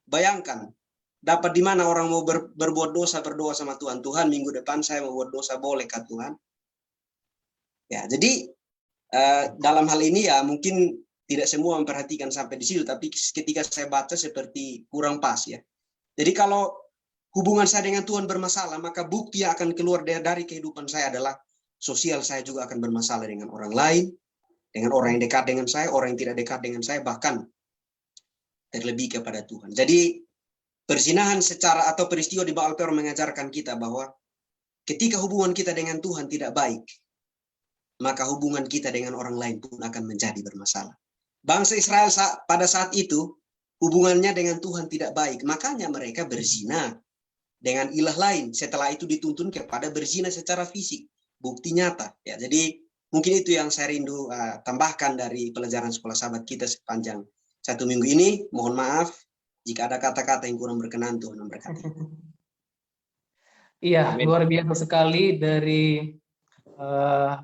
Bayangkan, dapat di mana orang mau berbuat dosa, berdoa sama Tuhan. Tuhan, minggu depan saya mau buat dosa, bolehkah Tuhan? Ya, jadi dalam hal ini ya mungkin tidak semua memperhatikan sampai di situ, tapi ketika saya baca seperti kurang pas ya. Jadi kalau hubungan saya dengan Tuhan bermasalah, maka bukti yang akan keluar dari kehidupan saya adalah sosial saya juga akan bermasalah dengan orang lain, dengan orang yang dekat dengan saya, orang yang tidak dekat dengan saya, bahkan terlebih kepada Tuhan. Jadi perzinahan secara atau peristiwa di Baal Peor mengajarkan kita bahwa ketika hubungan kita dengan Tuhan tidak baik, maka hubungan kita dengan orang lain pun akan menjadi bermasalah. Bangsa Israel pada saat itu hubungannya dengan Tuhan tidak baik, makanya mereka berzina dengan ilah lain. Setelah itu dituntun kepada berzina secara fisik, bukti nyata. Ya, jadi mungkin itu yang saya rindu tambahkan dari pelajaran sekolah sahabat kita sepanjang 1 minggu ini. Mohon maaf jika ada kata-kata yang kurang berkenan, Tuhan memberkati. Iya, Amin. luar biasa sekali dari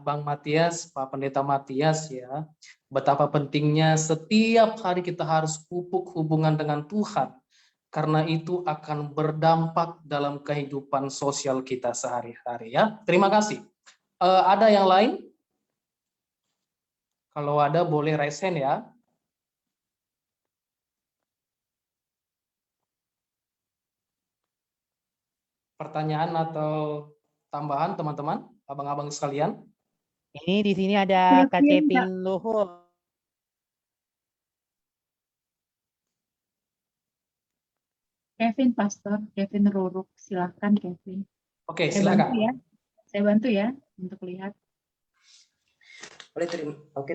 Bang Matias, Pak Pendeta Matias ya. Betapa pentingnya setiap hari kita harus pupuk hubungan dengan Tuhan. Karena itu akan berdampak dalam kehidupan sosial kita sehari-hari ya. Terima kasih. Ada yang lain? Kalau ada boleh raise hand ya. Pertanyaan atau tambahan teman-teman, abang-abang sekalian? Ini di sini ada Kak Kevin, Cepin Luhur. Kevin Pastor, Kevin Ruruk, silakan Kevin. Oke, Saya bantu silakan. ya. Saya bantu ya untuk lihat.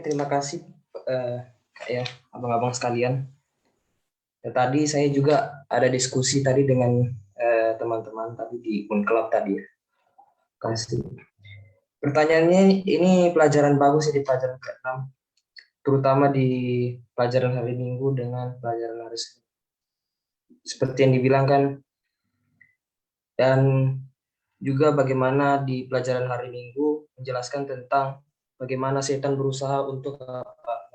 Terima kasih Kak ya, abang-abang sekalian. Ya, tadi saya juga ada diskusi tadi dengan teman-teman tadi di Unclub tadi ya. Kasih. Pertanyaannya ini pelajaran bagus ya di pelajaran ke-6, terutama di pelajaran hari Minggu dengan pelajaran hari Senin. Seperti yang dibilang kan, dan juga bagaimana di pelajaran hari Minggu menjelaskan tentang bagaimana setan berusaha untuk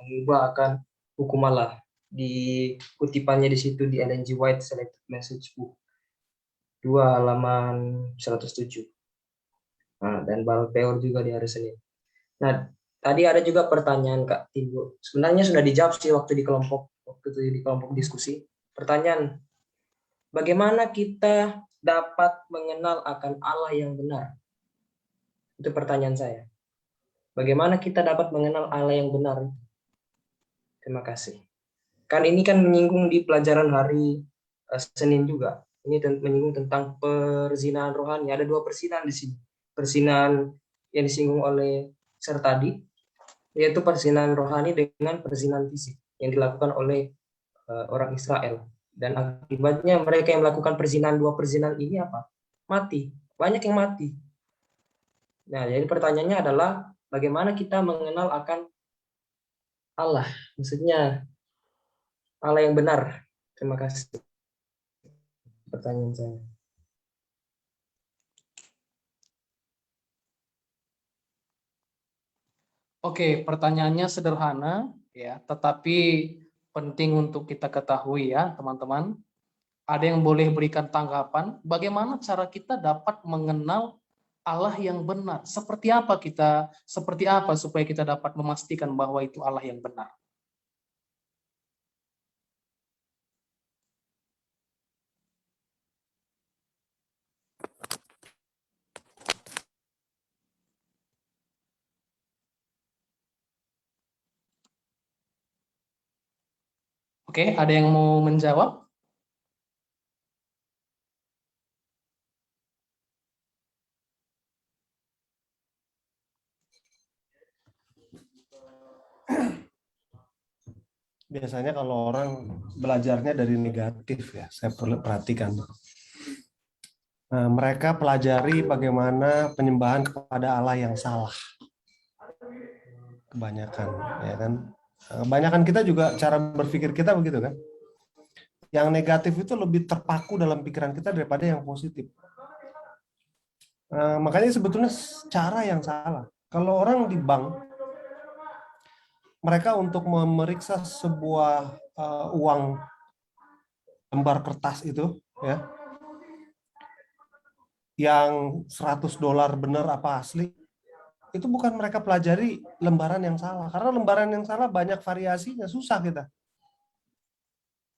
mengubah akan hukum Allah. Di kutipannya di situ di Ellen G. White Selected Message Book 2 halaman 107. Nah, dan Bal Peor juga di hari Senin. Nah, tadi ada juga pertanyaan Kak Tibu. Sebenarnya sudah dijawab sih waktu di kelompok diskusi. Pertanyaan, bagaimana kita dapat mengenal akan Allah yang benar? Itu pertanyaan saya. Bagaimana kita dapat mengenal Allah yang benar? Terima kasih. Kan ini kan menyinggung di pelajaran hari Senin juga. Ini menyinggung tentang perzinahan rohani. Ada 2 perzinahan di sini. Perzinahan yang disinggung oleh Sir tadi, yaitu perzinahan rohani dengan perzinahan fisik yang dilakukan oleh orang Israel. Dan akibatnya mereka yang melakukan perzinahan 2 perzinahan ini apa? Mati. Banyak yang mati. Nah, jadi pertanyaannya adalah bagaimana kita mengenal akan Allah? Maksudnya Allah yang benar. Terima kasih. Pertanyaan saya. Oke, pertanyaannya sederhana ya, tetapi penting untuk kita ketahui ya, teman-teman. Ada yang boleh berikan tanggapan bagaimana cara kita dapat mengenal Allah yang benar? Seperti apa supaya kita dapat memastikan bahwa itu Allah yang benar? Oke, ada yang mau menjawab? Biasanya kalau orang belajarnya dari negatif ya, saya perlu perhatikan. Nah, mereka pelajari bagaimana penyembahan kepada Allah yang salah. Kebanyakan, ya kan? Kebanyakan kita juga cara berpikir kita begitu kan? Yang negatif itu lebih terpaku dalam pikiran kita daripada yang positif. Makanya sebetulnya cara yang salah. Kalau orang di bank, mereka untuk memeriksa sebuah uang lembar kertas itu, ya, yang $100 benar apa asli, itu bukan mereka pelajari lembaran yang salah. Karena lembaran yang salah banyak variasinya, susah kita.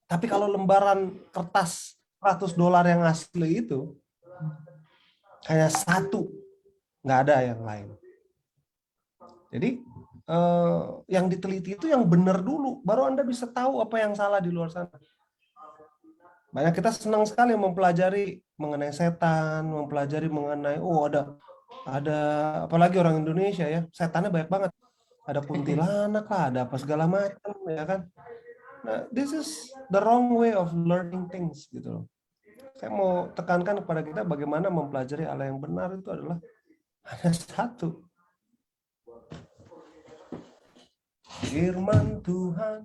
Tapi kalau lembaran kertas $100 yang asli itu, hanya satu, nggak ada yang lain. Jadi yang diteliti itu yang benar dulu, baru Anda bisa tahu apa yang salah di luar sana. Banyak kita senang sekali mempelajari mengenai setan, mempelajari mengenai ada apalagi orang Indonesia ya, setannya banyak banget. Ada kuntilanak lah, ada apa segala macam ya kan. Nah, this is the wrong way of learning things gitu loh. Saya mau tekankan kepada kita bagaimana mempelajari Allah yang benar itu adalah hanya satu. Firman Tuhan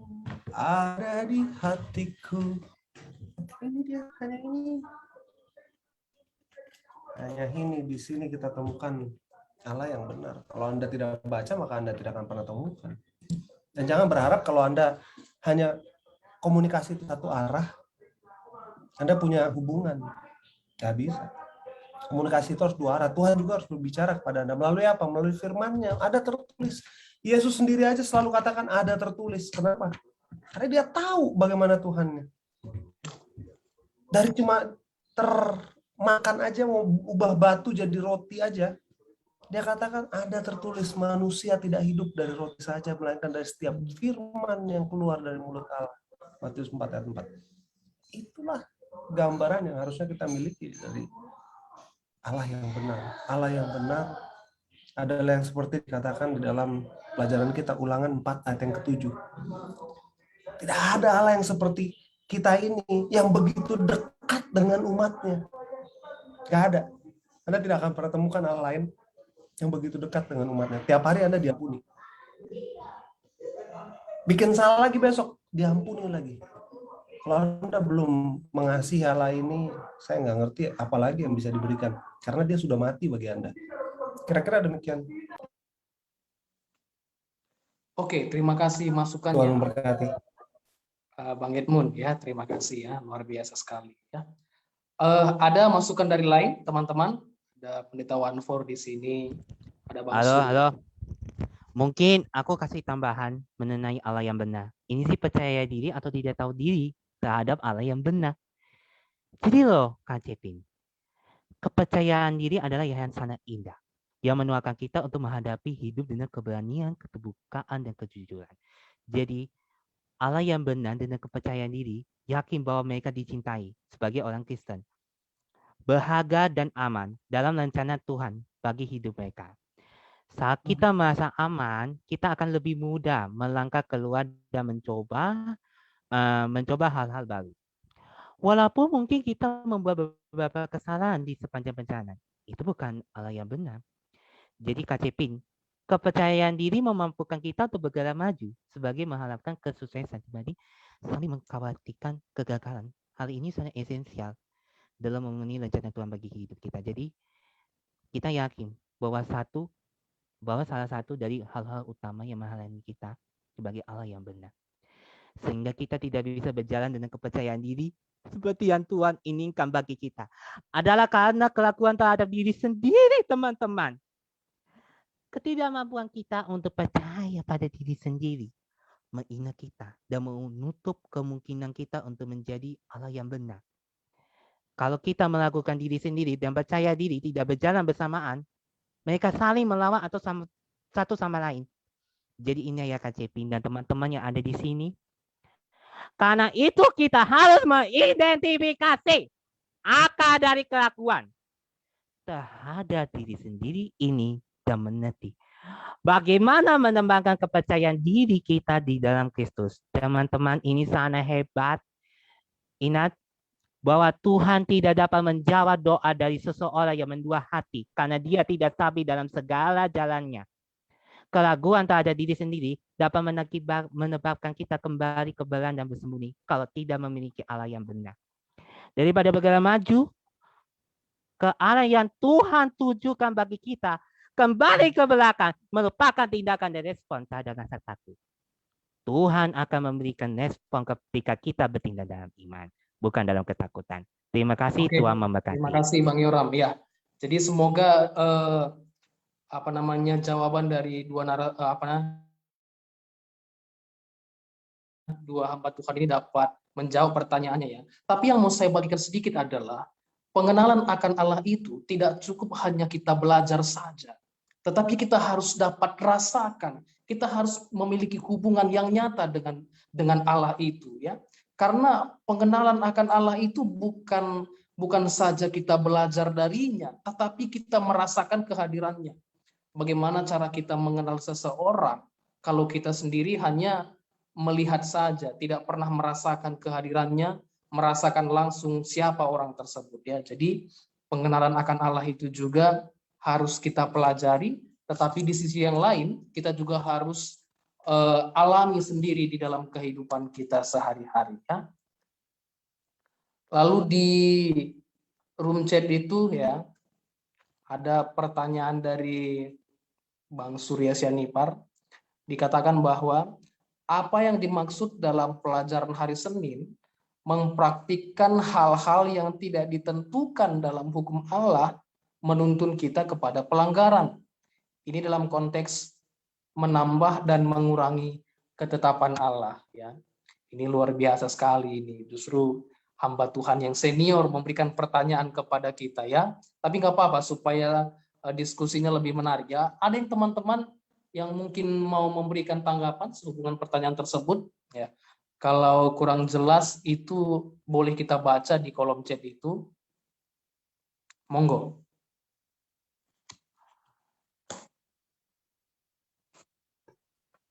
ada di hatiku. Ini dia, hanya ini. Hanya ini, di sini kita temukan Allah yang benar. Kalau Anda tidak baca, maka Anda tidak akan pernah temukan. Dan jangan berharap kalau Anda hanya komunikasi satu arah, Anda punya hubungan. Tidak bisa. Komunikasi itu harus 2 arah. Tuhan juga harus berbicara kepada Anda. Melalui apa? Melalui firman-Nya. Ada tertulis. Yesus sendiri aja selalu katakan ada tertulis. Kenapa? Karena dia tahu bagaimana Tuhannya. Dari cuma termakan aja, mau ubah batu jadi roti aja, dia katakan ada tertulis manusia tidak hidup dari roti saja, melainkan dari setiap firman yang keluar dari mulut Allah. Matius 4 ayat 4. Itulah gambaran yang harusnya kita miliki dari Allah yang benar. Allah yang benar adalah yang seperti dikatakan di dalam pelajaran kita Ulangan 4 ayat yang ke-7. Tidak ada Allah yang seperti kita ini yang begitu dekat dengan umatnya. Tidak ada. Anda tidak akan pernah temukan Allah lain yang begitu dekat dengan umatnya. Tiap hari Anda diampuni. Bikin salah lagi besok, diampuni lagi. Kalau Anda belum mengasihi Allah ini, saya nggak ngerti apa lagi yang bisa diberikan. Karena dia sudah mati bagi Anda. Kira-kira demikian. Oke, terima kasih Tuhan masukannya, memberkati. Bang Edmund ya, terima kasih ya, luar biasa sekali ya. Ada masukan dari lain teman-teman? Ada Pendeta Wanfor di sini, ada Bang Halo, Surya. halo. Mungkin aku kasih tambahan mengenai Allah yang benar. Ini sih percaya diri atau tidak tahu diri terhadap Allah yang benar. Jadi loh, Kak Cepin, kepercayaan diri adalah yang sangat indah, yang menuakan kita untuk menghadapi hidup dengan keberanian, keterbukaan, dan kejujuran. Jadi, Allah yang benar dengan kepercayaan diri, yakin bahwa mereka dicintai sebagai orang Kristen, berharga dan aman dalam rencana Tuhan bagi hidup mereka. Saat kita merasa aman, kita akan lebih mudah melangkah keluar dan mencoba hal-hal baru. Walaupun mungkin kita membuat beberapa kesalahan di sepanjang perjalanan, itu bukan Allah yang benar. Jadi Kak Cepin, kepercayaan diri memampukan kita untuk bergerak maju sebagai mengharapkan kesuksesan dibanding saling mengkhawatirkan kegagalan. Hal ini sangat esensial dalam memenuhi rencana Tuhan bagi hidup kita. Jadi kita yakin bahwa salah satu dari hal-hal utama yang menghalangi kita sebagai Allah yang benar. Sehingga kita tidak bisa berjalan dengan kepercayaan diri seperti yang Tuhan inginkan bagi kita. Adalah karena kelakuan terhadap diri sendiri, teman-teman. Ketidakmampuan kita untuk percaya pada diri sendiri menghina kita dan menutup kemungkinan kita untuk menjadi Allah yang benar. Kalau kita melakukan diri sendiri dan percaya diri tidak berjalan bersamaan, mereka saling melawan atau satu sama lain. Jadi ini ya Kak Cepin dan teman-teman yang ada di sini. Karena itu kita harus mengidentifikasi akar dari kelakuan terhadap diri sendiri ini dan mengerti bagaimana mengembangkan kepercayaan diri kita di dalam Kristus. Teman-teman, ini sangat hebat. Ingat bahwa Tuhan tidak dapat menjawab doa dari seseorang yang mendua hati karena dia tidak stabil dalam segala jalannya. Keraguan terhadap diri sendiri dapat menyebabkan kita kembali ke belakang dan bersembunyi kalau tidak memiliki Allah yang benar. Daripada bergerak maju ke arah yang Tuhan tujukan bagi kita, kembali ke belakang merupakan tindakan dan respon terhadap rasa takut. Tuhan akan memberikan respon ketika kita bertindak dalam iman, bukan dalam ketakutan. Terima kasih. Oke, Tuhan memberkati. terima kasih Bang Yoram ya. Jadi semoga jawaban dari dua hamba Tuhan ini dapat menjawab pertanyaannya ya. Tapi yang mau saya bagikan sedikit adalah pengenalan akan Allah itu tidak cukup hanya kita belajar saja, tetapi kita harus dapat rasakan. Kita harus memiliki hubungan yang nyata dengan Allah itu ya. Karena pengenalan akan Allah itu bukan saja kita belajar darinya, tetapi kita merasakan kehadirannya. Bagaimana cara kita mengenal seseorang kalau kita sendiri hanya melihat saja, tidak pernah merasakan kehadirannya, merasakan langsung siapa orang tersebut ya. Jadi pengenalan akan Allah itu juga harus kita pelajari, tetapi di sisi yang lain kita juga harus alami sendiri di dalam kehidupan kita sehari-hari ya. Lalu di room chat itu ya ada pertanyaan dari Bang Surya Sianipar, dikatakan bahwa apa yang dimaksud dalam pelajaran hari Senin mempraktikkan hal-hal yang tidak ditentukan dalam hukum Allah menuntun kita kepada pelanggaran. Ini dalam konteks menambah dan mengurangi ketetapan Allah ya. Ini luar biasa sekali ini. Justru hamba Tuhan yang senior memberikan pertanyaan kepada kita ya. Tapi nggak apa-apa supaya diskusinya lebih menarik ya. Ada yang teman-teman yang mungkin mau memberikan tanggapan sehubungan pertanyaan tersebut ya. Kalau kurang jelas itu boleh kita baca di kolom chat itu. Monggo.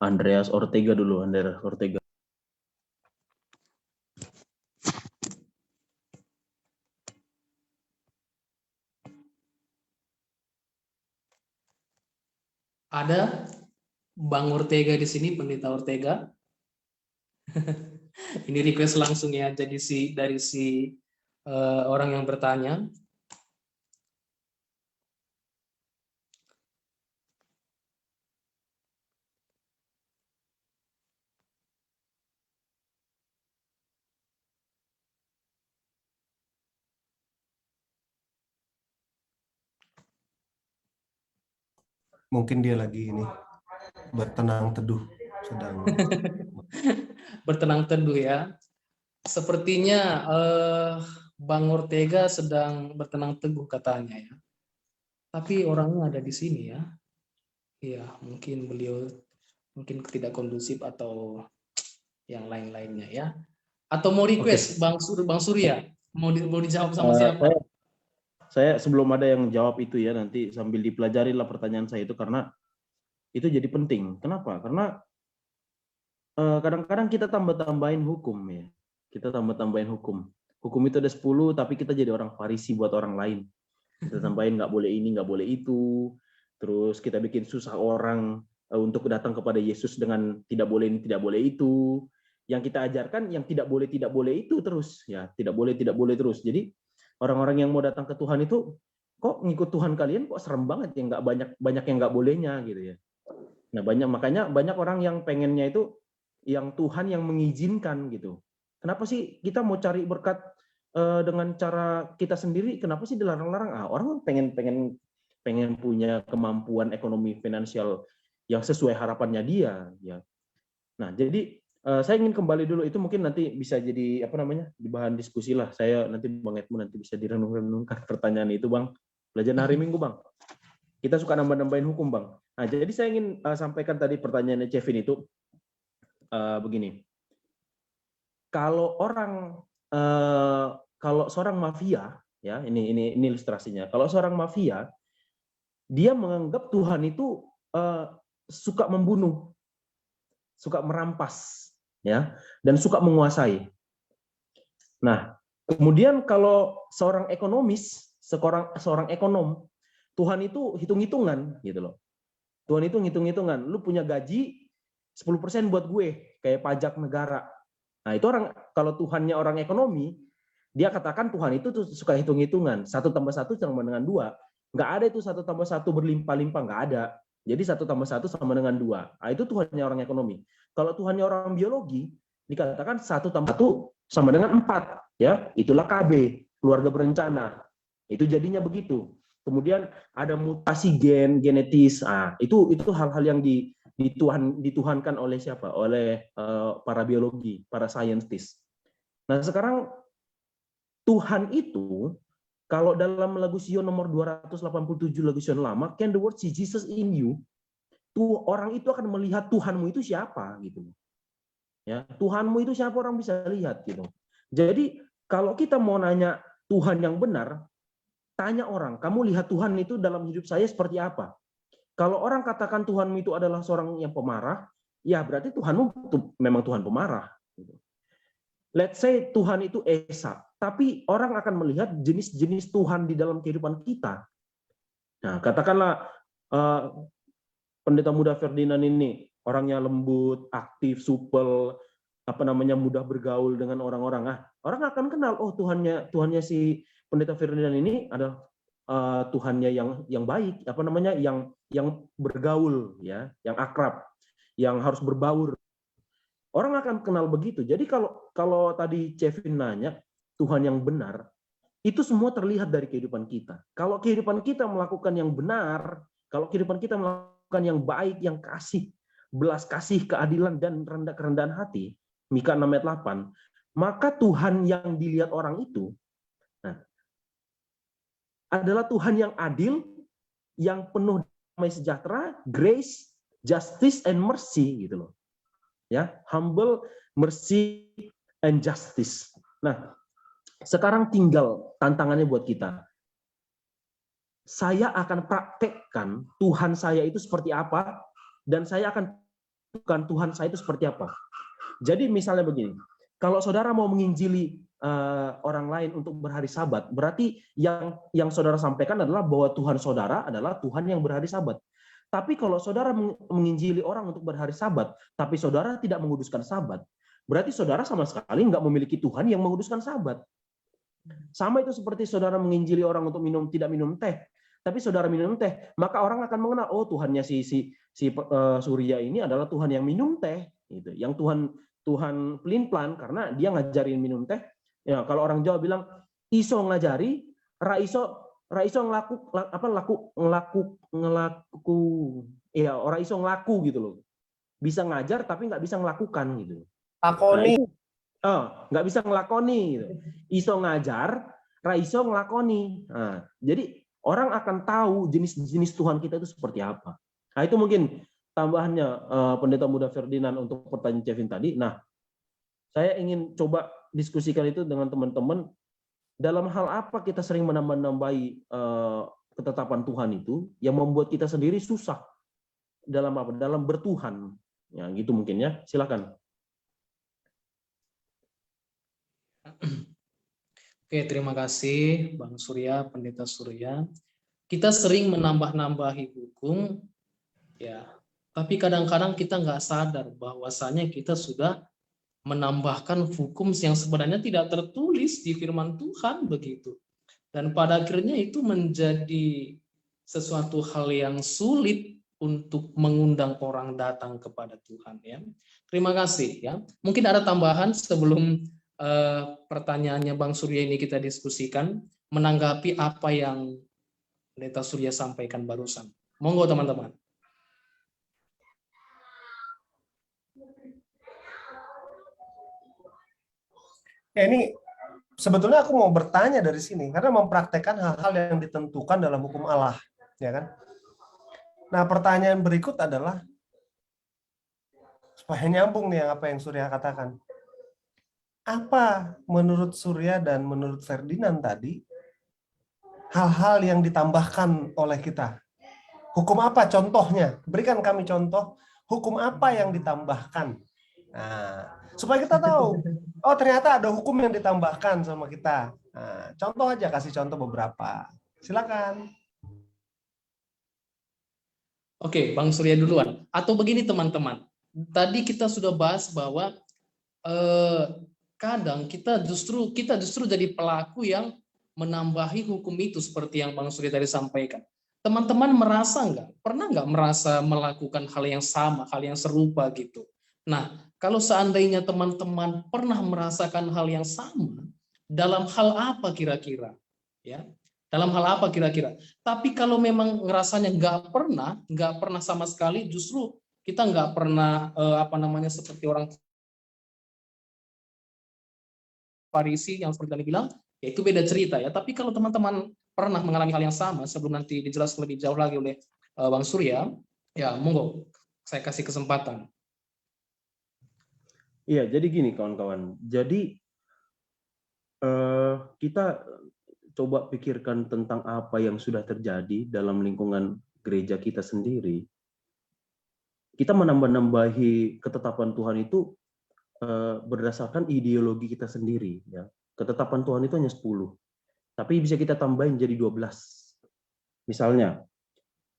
Andreas Ortega dulu, Andreas Ortega. Ada Bang Ortega di sini, Pendeta Ortega. Ini request langsung ya, jadi dari si orang yang bertanya. Mungkin dia lagi ini bertenang teduh, sedang Bertenang teduh ya. Sepertinya Bang Ortega sedang bertenang teduh katanya ya. Tapi orangnya ada di sini ya. Iya, mungkin beliau tidak kondusif atau yang lain-lainnya ya. Atau mau request Bang Surya mau dijawab sama siapa? Saya sebelum ada yang jawab itu ya, nanti sambil dipelajari lah pertanyaan saya itu, karena itu jadi penting. Kenapa? Karena kadang-kadang kita tambah-tambahin hukum ya. Kita tambah-tambahin hukum. Hukum itu ada 10, tapi kita jadi orang Farisi buat orang lain. Kita tambahin nggak boleh ini, nggak boleh itu. Terus kita bikin susah orang untuk datang kepada Yesus dengan tidak boleh ini, tidak boleh itu. Yang kita ajarkan yang tidak boleh itu terus ya, tidak boleh terus. Jadi orang-orang yang mau datang ke Tuhan itu kok ngikut Tuhan kalian kok serem banget ya, nggak banyak yang nggak bolehnya gitu ya. Nah makanya banyak orang yang pengennya itu yang Tuhan yang mengizinkan gitu. Kenapa sih kita mau cari berkat dengan cara kita sendiri? Kenapa sih dilarang-larang? Orang pengen punya kemampuan ekonomi finansial yang sesuai harapannya dia ya. Nah jadi saya ingin kembali dulu, itu mungkin nanti bisa jadi di bahan diskusi lah. Saya nanti Bang Edmund nanti bisa direnung-renungkan pertanyaan itu Bang. Pelajaran hari Minggu Bang. Kita suka nambah-nambahin hukum Bang. Nah jadi saya ingin sampaikan tadi pertanyaannya Kevin itu begini. Kalau seorang mafia ya, ini ilustrasinya. Kalau seorang mafia dia menganggap Tuhan itu suka membunuh, suka merampas ya, dan suka menguasai. Nah, kemudian kalau seorang ekonom, Tuhan itu hitung-hitungan gitu loh. Tuhan itu hitung-hitungan, lu punya gaji 10% buat gue, kayak pajak negara. Nah, itu kalau Tuhannya orang ekonomi, dia katakan Tuhan itu tuh suka hitung-hitungan. 1 tambah 1 sama dengan 2. Nggak ada itu 1 tambah 1 berlimpah-limpah, nggak ada. Jadi 1 tambah 1 sama dengan 2. Nah, itu Tuhannya orang ekonomi. Kalau Tuhannya orang biologi, dikatakan 1 tambah 1 sama dengan 4. Ya, itulah KB, keluarga berencana. Itu jadinya begitu. Kemudian ada mutasi genetis. Itu hal-hal yang dituhankan oleh siapa? Oleh para biologi, para scientist. Nah, sekarang Tuhan itu, kalau dalam lagu Sion nomor 287 lagu Sion lama, can the word see Jesus in you? Tuh orang itu akan melihat Tuhanmu itu siapa gitu. Ya, Tuhanmu itu siapa orang bisa lihat gitu. Jadi kalau kita mau nanya Tuhan yang benar, tanya orang, kamu lihat Tuhan itu dalam hidup saya seperti apa? Kalau orang katakan Tuhanmu itu adalah seorang yang pemarah, ya berarti Tuhanmu memang Tuhan pemarah. Let's say Tuhan itu Esa, tapi orang akan melihat jenis-jenis Tuhan di dalam kehidupan kita. Nah, katakanlah Pendeta Muda Ferdinand ini orangnya lembut, aktif, supel, mudah bergaul dengan orang-orang. Orang akan kenal, oh Tuhannya si Pendeta Ferdinand ini adalah Tuhannya yang baik, yang bergaul ya, yang akrab, yang harus berbaur. Orang akan kenal begitu. Jadi kalau tadi Kevin nanya Tuhan yang benar, itu semua terlihat dari kehidupan kita. Kalau kehidupan kita melakukan yang benar, kalau kehidupan kita melakukan yang baik, yang kasih, belas kasih, keadilan, dan kerendahan hati, Mika 6 ayat 8, maka Tuhan yang dilihat orang itu adalah Tuhan yang adil, yang penuh damai sejahtera, grace, justice, and mercy gitu loh. Ya, humble, mercy, and justice. Nah, sekarang tinggal tantangannya buat kita. Saya akan praktekkan Tuhan saya itu seperti apa, dan saya akan Tuhan saya itu seperti apa. Jadi misalnya begini, kalau saudara mau menginjili orang lain untuk berhari Sabat, berarti yang saudara sampaikan adalah bahwa Tuhan saudara adalah Tuhan yang berhari Sabat. Tapi kalau saudara menginjili orang untuk berhari Sabat, tapi saudara tidak menguduskan Sabat, berarti saudara sama sekali nggak memiliki Tuhan yang menguduskan Sabat. Sama itu seperti saudara menginjili orang untuk tidak minum teh, tapi saudara minum teh, maka orang akan mengenal, oh Tuhannya si Surya ini adalah Tuhan yang minum teh, gitu. Yang Tuhan pelin-pelan karena dia ngajarin minum teh. Ya, kalau orang Jawa bilang iso ngajari, ra iso ngelaku ya, orang iso ngelaku gitu loh. Bisa ngajar tapi nggak bisa ngelakukan gitu. Lakoni. Nggak bisa ngelakoni gitu. Iso ngajar, ra iso ngelakoni. Nah, jadi orang akan tahu jenis-jenis Tuhan kita itu seperti apa. Nah, itu mungkin tambahannya Pendeta Muda Ferdinand untuk pertanyaan Kevin tadi. Nah, saya ingin coba diskusikan itu dengan teman-teman. Dalam hal apa kita sering menambah-nambahi ketetapan Tuhan itu yang membuat kita sendiri susah dalam apa? Dalam bertuhan. Ya, gitu mungkin ya. Silakan. Oke, terima kasih Bang Surya, Pendeta Surya. Kita sering menambah-nambahi hukum, ya. Tapi kadang-kadang kita nggak sadar bahwasanya kita sudah menambahkan hukum yang sebenarnya tidak tertulis di firman Tuhan begitu. Dan pada akhirnya itu menjadi sesuatu hal yang sulit untuk mengundang orang datang kepada Tuhan, ya. Terima kasih, ya. Mungkin ada tambahan sebelum pertanyaannya Bang Surya ini kita diskusikan, menanggapi apa yang Pendeta Surya sampaikan barusan. Monggo teman-teman. Ya, ini sebetulnya aku mau bertanya dari sini karena mempraktekkan hal-hal yang ditentukan dalam hukum Allah, ya kan? Nah, pertanyaan berikut adalah supaya nyambung nih apa yang Surya katakan. Apa menurut Surya dan menurut Ferdinand tadi hal-hal yang ditambahkan oleh kita? Hukum apa contohnya? Berikan kami contoh hukum apa yang ditambahkan. Nah, supaya kita tahu, oh ternyata ada hukum yang ditambahkan sama kita. Nah, contoh aja, kasih contoh beberapa. Silakan. Oke, Bang Surya duluan. Atau begini teman-teman, tadi kita sudah bahas bahwa kadang kita justru jadi pelaku yang menambahi hukum itu seperti yang Bang Surya tadi sampaikan. Teman-teman pernah nggak merasa melakukan hal yang sama, hal yang serupa gitu? Nah, kalau seandainya teman-teman pernah merasakan hal yang sama, dalam hal apa kira-kira? Ya, dalam hal apa kira-kira? Tapi kalau memang ngerasanya nggak pernah sama sekali, justru kita nggak pernah seperti orang Farisi yang seperti tadi bilang, ya itu beda cerita ya. Tapi kalau teman-teman pernah mengalami hal yang sama, sebelum nanti dijelaskan lebih jauh lagi oleh Bang Surya, ya monggo, saya kasih kesempatan. Iya, jadi gini kawan-kawan. Jadi kita coba pikirkan tentang apa yang sudah terjadi dalam lingkungan gereja kita sendiri. Kita menambah-nambahi ketetapan Tuhan itu berdasarkan ideologi kita sendiri. Ya. Ketetapan Tuhan itu hanya 10. Tapi bisa kita tambahin jadi 12. Misalnya,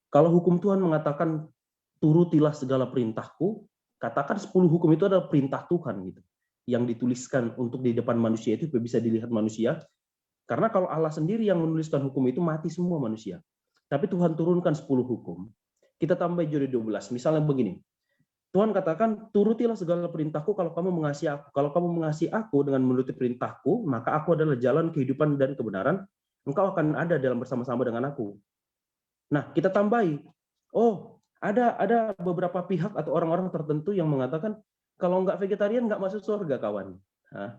kalau hukum Tuhan mengatakan turutilah segala perintahku, katakan 10 hukum itu adalah perintah Tuhan gitu, yang dituliskan untuk di depan manusia itu bisa dilihat manusia. Karena kalau Allah sendiri yang menuliskan hukum itu mati semua manusia. Tapi Tuhan turunkan 10 hukum. Kita tambah jadi 12. Misalnya begini. Tuhan katakan, turutilah segala perintahku kalau kamu mengasihi aku. Kalau kamu mengasihi aku dengan menuruti perintahku, maka aku adalah jalan kehidupan dan kebenaran. Engkau akan ada dalam bersama-sama dengan aku. Nah, kita tambahi. Oh, ada beberapa pihak atau orang-orang tertentu yang mengatakan, kalau nggak vegetarian nggak masuk surga, kawan. Nah,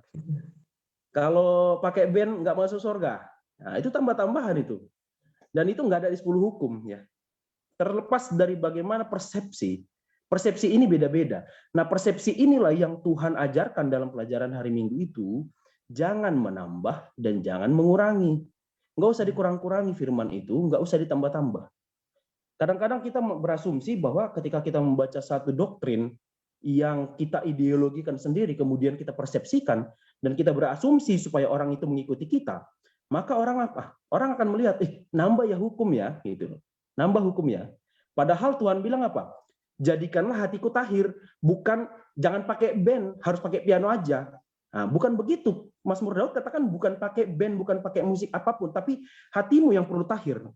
kalau pakai band nggak masuk surga. Nah, itu tambah-tambahan itu. Dan itu nggak ada di 10 hukum. Ya. Terlepas dari bagaimana persepsi. Persepsi ini beda-beda. Nah, persepsi inilah yang Tuhan ajarkan dalam pelajaran hari Minggu itu, jangan menambah dan jangan mengurangi. Nggak usah dikurang-kurangi firman itu, nggak usah ditambah-tambah. Kadang-kadang kita berasumsi bahwa ketika kita membaca satu doktrin yang kita ideologikan sendiri, kemudian kita persepsikan, dan kita berasumsi supaya orang itu mengikuti kita, maka orang apa? Orang akan melihat, nambah ya hukum ya, gitu. Nambah hukum ya. Padahal Tuhan bilang apa? Jadikanlah hatiku tahir, bukan jangan pakai band, harus pakai piano aja. Nah, bukan begitu. Mazmur Daud katakan bukan pakai band, bukan pakai musik apapun, tapi hatimu yang perlu tahir.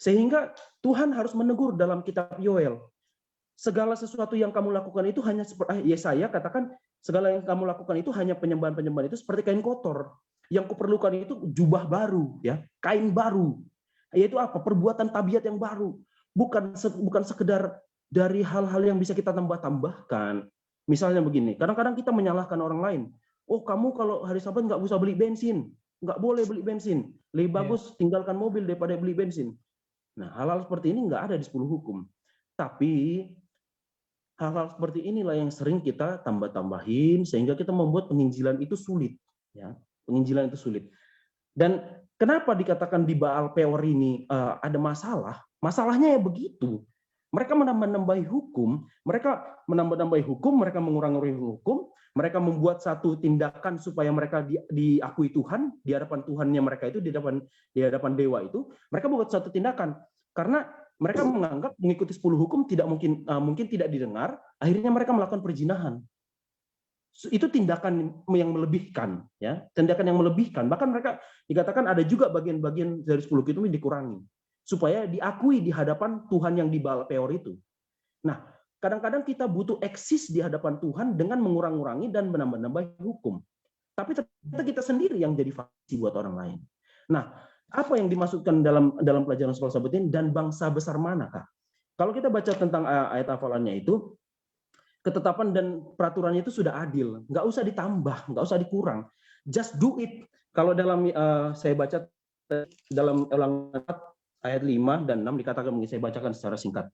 Sehingga Tuhan harus menegur dalam kitab Yoel. Segala sesuatu yang kamu lakukan itu hanya seperti Yesaya katakan, segala yang kamu lakukan itu hanya penyembahan-penyembahan itu seperti kain kotor. Yang kuperlukan itu jubah baru, ya, kain baru. Yaitu apa? Perbuatan tabiat yang baru. Bukan sekedar dari hal-hal yang bisa kita tambah-tambahkan. Misalnya begini, kadang-kadang kita menyalahkan orang lain. Oh, kamu kalau hari Sabat nggak usah beli bensin. Nggak boleh beli bensin. Lebih bagus tinggalkan mobil daripada beli bensin. Nah, hal-hal seperti ini nggak ada di 10 hukum. Tapi hal-hal seperti inilah yang sering kita tambah-tambahin sehingga kita membuat penginjilan itu sulit. Ya, penginjilan itu sulit. Dan kenapa dikatakan di Baal Peor ini ada masalah? Masalahnya ya begitu. Mereka menambah-nambahi hukum, mereka mengurangi hukum, mereka membuat satu tindakan supaya mereka diakui Tuhan di hadapan Tuhannya mereka itu, di hadapan dewa itu, mereka membuat satu tindakan karena mereka menganggap mengikuti 10 hukum tidak mungkin tidak didengar, akhirnya mereka melakukan perzinahan. Itu tindakan yang melebihkan, ya, tindakan yang melebihkan. Bahkan mereka dikatakan ada juga bagian-bagian dari 10 hukum itu dikurangi supaya diakui di hadapan Tuhan yang di Baal Peor itu. Nah, kadang-kadang kita butuh eksis di hadapan Tuhan dengan mengurangi dan menambah-nambah hukum. Tapi ternyata kita sendiri yang jadi faksi buat orang lain. Nah, apa yang dimasukkan dalam pelajaran sekolah Sabat ini, dan bangsa besar manakah? Kalau kita baca tentang ayat hafalannya itu, ketetapan dan peraturannya itu sudah adil, nggak usah ditambah, nggak usah dikurang, just do it. Kalau dalam saya baca dalam Ulangan ayat 5 dan 6 dikatakan, mungkin saya bacakan secara singkat.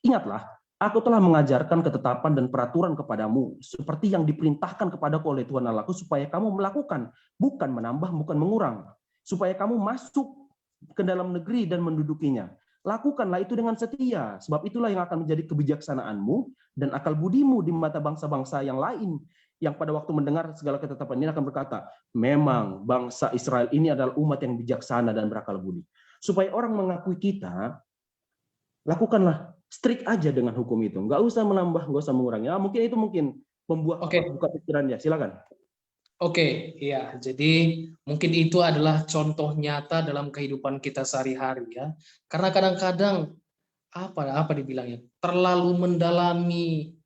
Ingatlah, aku telah mengajarkan ketetapan dan peraturan kepadamu seperti yang diperintahkan kepadaku oleh Tuhan Allahku, supaya kamu melakukan, bukan menambah, bukan mengurang, supaya kamu masuk ke dalam negeri dan mendudukinya. Lakukanlah itu dengan setia, sebab itulah yang akan menjadi kebijaksanaanmu dan akal budimu di mata bangsa-bangsa yang lain, yang pada waktu mendengar segala ketetapan ini akan berkata, memang bangsa Israel ini adalah umat yang bijaksana dan berakal budi. Supaya orang mengakui kita, lakukanlah strict aja dengan hukum itu, nggak usah menambah, nggak usah mengurangi. Mungkin membuat buka pikirannya. Silakan. Oke, ya. Jadi mungkin itu adalah contoh nyata dalam kehidupan kita sehari-hari, ya. Karena kadang-kadang apa dibilangnya, terlalu mendalami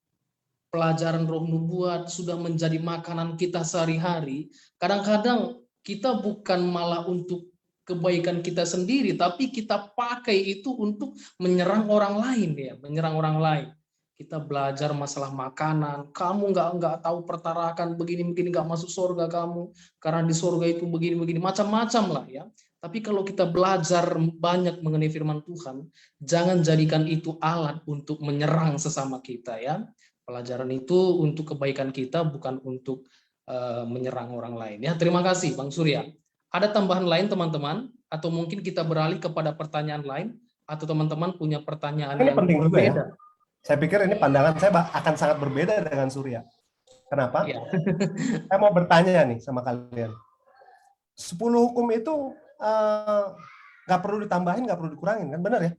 pelajaran roh nubuat sudah menjadi makanan kita sehari-hari. Kadang-kadang kita bukan malah untuk kebaikan kita sendiri, tapi kita pakai itu untuk menyerang orang lain, ya, menyerang orang lain. Kita belajar masalah makanan, kamu nggak tahu pertarakan begini-begini, nggak masuk surga kamu, karena di surga itu begini-begini, macam-macam lah, ya. Tapi kalau kita belajar banyak mengenai firman Tuhan, jangan jadikan itu alat untuk menyerang sesama kita, ya. Pelajaran itu untuk kebaikan kita, bukan untuk menyerang orang lain, ya. Terima kasih Bang Surya. Ada tambahan lain teman-teman? Atau mungkin kita beralih kepada pertanyaan lain? Atau teman-teman punya pertanyaan ini yang penting juga, ya. berbeda? Saya pikir ini pandangan saya akan sangat berbeda dengan Surya. Kenapa? Ya. Saya mau bertanya nih sama kalian. 10 hukum itu nggak perlu ditambahin, nggak perlu dikurangin, kan? Benar ya?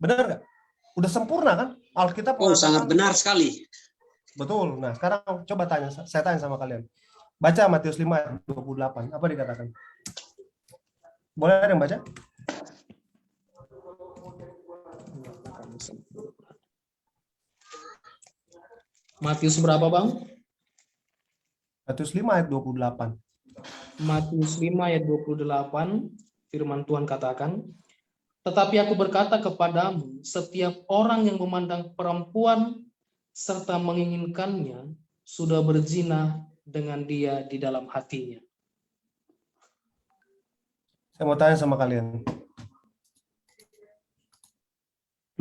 Benar nggak? Udah sempurna kan? Alkitab. Oh, sangat benar sekali. Betul. Nah, sekarang coba saya tanya sama kalian. Baca Matius 5 ayat 28. Apa dikatakan? Boleh ada yang baca? Matius berapa, Bang? Matius 5 ayat 28. Matius 5 ayat 28, firman Tuhan katakan, tetapi aku berkata kepadamu, setiap orang yang memandang perempuan serta menginginkannya sudah berzina dengan dia di dalam hatinya. Saya mau tanya sama kalian.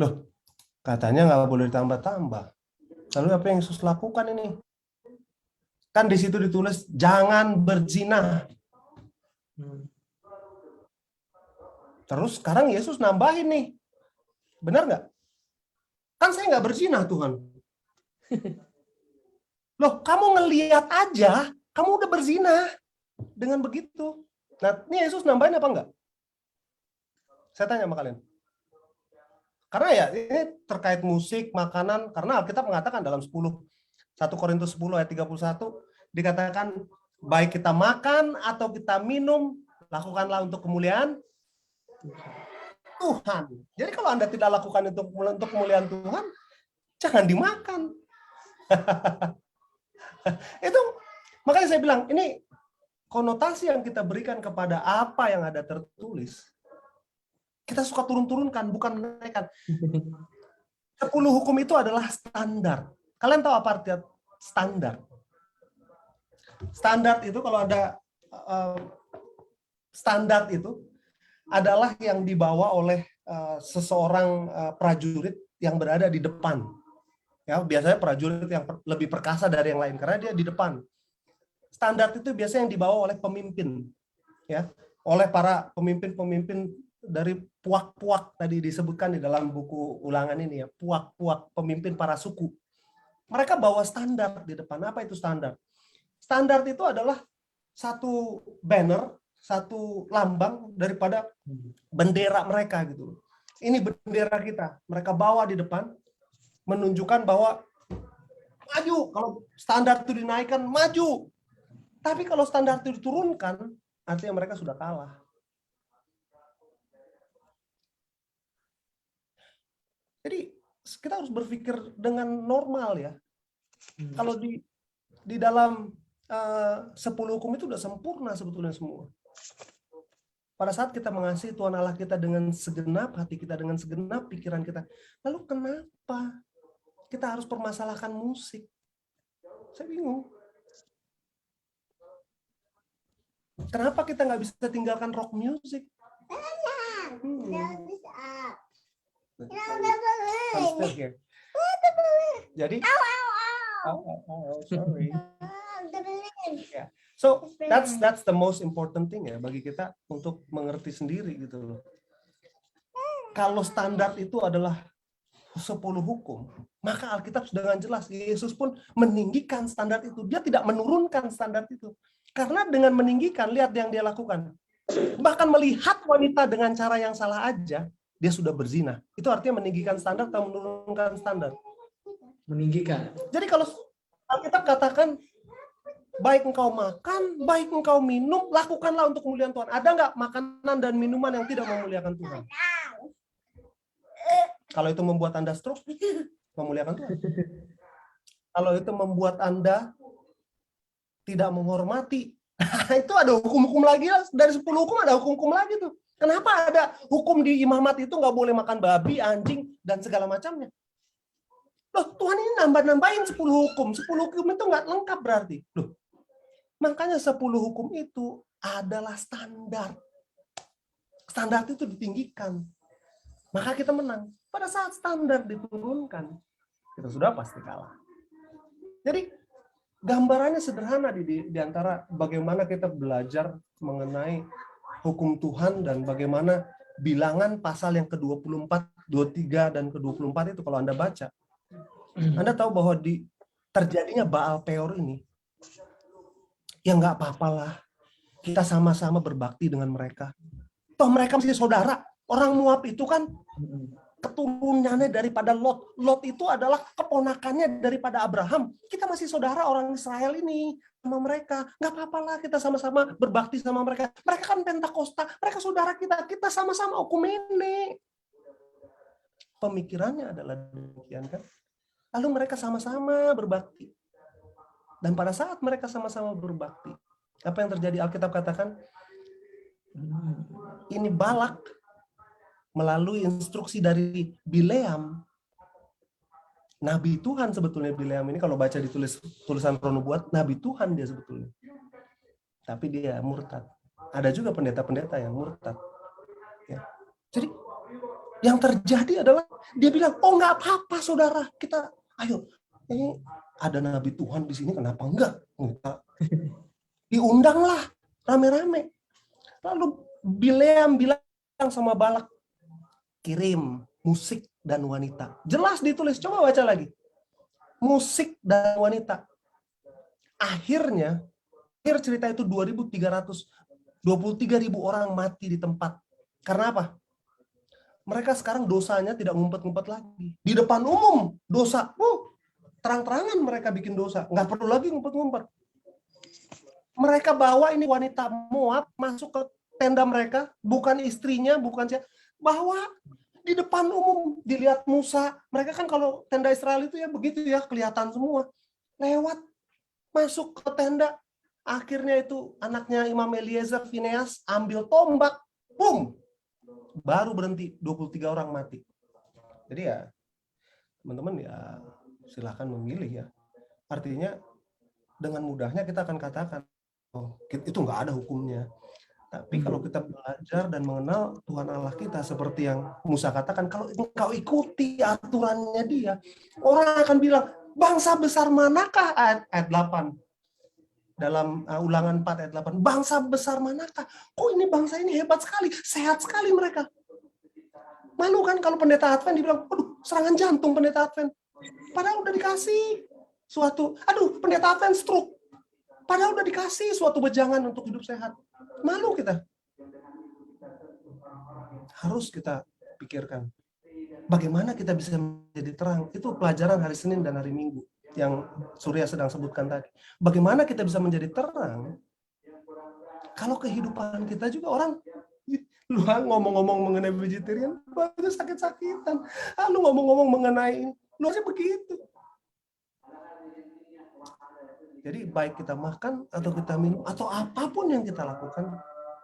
Loh, katanya nggak boleh ditambah-tambah. Lalu apa yang Yesus lakukan ini? Kan di situ ditulis, jangan berzina. Terus sekarang Yesus nambahin nih, Benar nggak? Kan saya nggak berzina, Tuhan. Loh, kamu ngelihat aja, kamu udah berzina dengan begitu. Nah, ini Yesus nambahin apa enggak? Saya tanya sama kalian. Karena ya ini terkait musik, makanan, karena Alkitab mengatakan dalam 1 Korintus 10 ayat 31 dikatakan baik kita makan atau kita minum, lakukanlah untuk kemuliaan Tuhan. Jadi kalau Anda tidak lakukan itu untuk kemuliaan Tuhan, jangan dimakan. Itu makanya saya bilang ini konotasi yang kita berikan kepada apa yang ada tertulis. Kita suka turun-turunkan, bukan menaikkan. 10 hukum itu adalah standar. Kalian tahu apa arti standar? Standar itu kalau ada standar itu adalah yang dibawa oleh seseorang prajurit yang berada di depan. Ya, biasanya prajurit yang lebih perkasa dari yang lain karena dia di depan. Standar itu biasanya yang dibawa oleh pemimpin, ya, oleh para pemimpin-pemimpin dari puak-puak tadi disebutkan di dalam buku ulangan ini ya, puak-puak pemimpin para suku. Mereka bawa standar di depan. Apa itu standar? Standar itu adalah satu banner, satu lambang daripada bendera mereka gitu. Ini bendera kita. Mereka bawa di depan menunjukkan bahwa maju. Kalau standar itu dinaikkan, maju. Tapi kalau standar itu diturunkan, artinya mereka sudah kalah. Jadi kita harus berpikir dengan normal ya. Kalau di dalam 10 hukum itu sudah sempurna sebetulnya semua. Pada saat kita mengasihi Tuhan Allah kita dengan segenap hati kita, dengan segenap pikiran kita. Lalu kenapa kita harus permasalahkan musik? Saya bingung. Kenapa kita nggak bisa tinggalkan rock music? Jadi, sorry. Yeah. So that's the most important thing ya bagi kita untuk mengerti sendiri gitu loh. Kalau standar itu adalah 10 hukum, maka Alkitab dengan jelas Yesus pun meninggikan standar itu. Dia tidak menurunkan standar itu. Karena dengan meninggikan, lihat yang dia lakukan. Bahkan melihat wanita dengan cara yang salah aja, dia sudah berzina. Itu artinya meninggikan standar atau menurunkan standar? Meninggikan. Jadi kalau Alkitab katakan, baik engkau makan, baik engkau minum, lakukanlah untuk kemuliaan Tuhan. Ada nggak makanan dan minuman yang tidak memuliakan Tuhan? Kalau itu membuat Anda stroke, memuliakan Tuhan. Kalau itu membuat Anda tidak menghormati, itu ada hukum-hukum lagi. Dari 10 hukum ada hukum-hukum lagi tuh. Kenapa ada hukum di imamat itu nggak boleh makan babi, anjing, dan segala macamnya? Loh, Tuhan ini nambah-nambahin 10 hukum. 10 hukum itu nggak lengkap berarti. Loh, makanya 10 hukum itu adalah standar. Standar itu ditinggikan. Maka kita menang. Pada saat standar diturunkan, kita sudah pasti kalah. Jadi, gambarannya sederhana di antara bagaimana kita belajar mengenai hukum Tuhan dan bagaimana bilangan pasal yang ke-24, 23, dan ke-24 itu kalau Anda baca. Anda tahu bahwa terjadinya Baal Peor ini, ya nggak apa-apalah. Kita sama-sama berbakti dengan mereka. Toh mereka masih saudara. Orang Moab itu kan keturunannya daripada Lot. Lot itu adalah keponakannya daripada Abraham. Kita masih saudara orang Israel ini sama mereka. Nggak apa-apalah kita sama-sama berbakti sama mereka. Mereka kan Pentakosta. Mereka saudara kita. Kita sama-sama okumene. Pemikirannya adalah demikian kan. Lalu mereka sama-sama berbakti. Dan pada saat mereka sama-sama berbakti, apa yang terjadi? Alkitab katakan, ini Balak melalui instruksi dari Bileam, nabi Tuhan sebetulnya Bileam ini kalau baca di tulisan Rono buat, nabi Tuhan dia sebetulnya. Tapi dia murtad. Ada juga pendeta-pendeta yang murtad. Ya. Jadi yang terjadi adalah dia bilang, oh nggak apa-apa saudara, kita ayo, ini ada nabi Tuhan di sini, kenapa enggak? Diundanglah rame-rame. Lalu Bileam bilang sama Balak, kirim musik dan wanita. Jelas ditulis, coba baca lagi. Musik dan wanita. Akhirnya, akhir cerita itu 23.000 orang mati di tempat. Karena apa? Mereka sekarang dosanya tidak ngumpet-ngumpet lagi. Di depan umum, dosa. Terang-terangan mereka bikin dosa. Nggak perlu lagi ngumpet-ngumpet. Mereka bawa ini wanita Moab masuk ke tenda mereka, bukan istrinya, bukan siapa. Bawa di depan umum, dilihat Musa. Mereka kan kalau tenda Israel itu ya begitu ya, kelihatan semua. Lewat, masuk ke tenda. Akhirnya itu anaknya Imam Eliezer, Fineas, ambil tombak. Boom! Baru berhenti, 23 orang mati. Jadi ya, teman-teman ya silahkan memilih ya. Artinya dengan mudahnya kita akan katakan, oh, itu nggak ada hukumnya. Tapi kalau kita belajar dan mengenal Tuhan Allah kita seperti yang Musa katakan, kalau engkau ikuti aturannya dia, orang akan bilang, bangsa besar manakah? Ayat 8. Dalam Ulangan 4 ayat 8, bangsa besar manakah? Kok ini bangsa ini hebat sekali, sehat sekali mereka. Malu kan kalau pendeta Advent dibilang, aduh serangan jantung pendeta Advent. Padahal udah dikasih suatu, aduh pendeta Advent stroke. Padahal udah dikasih suatu wejangan untuk hidup sehat. Malu kita. Harus kita pikirkan, bagaimana kita bisa menjadi terang. Itu pelajaran hari Senin dan hari Minggu yang Surya sedang sebutkan tadi. Bagaimana kita bisa menjadi terang kalau kehidupan kita juga orang, lu ngomong-ngomong mengenai vegetarian, baru sakit-sakitan. Lu ngomong-ngomong mengenai, lu harusnya begitu. Jadi baik kita makan atau kita minum atau apapun yang kita lakukan,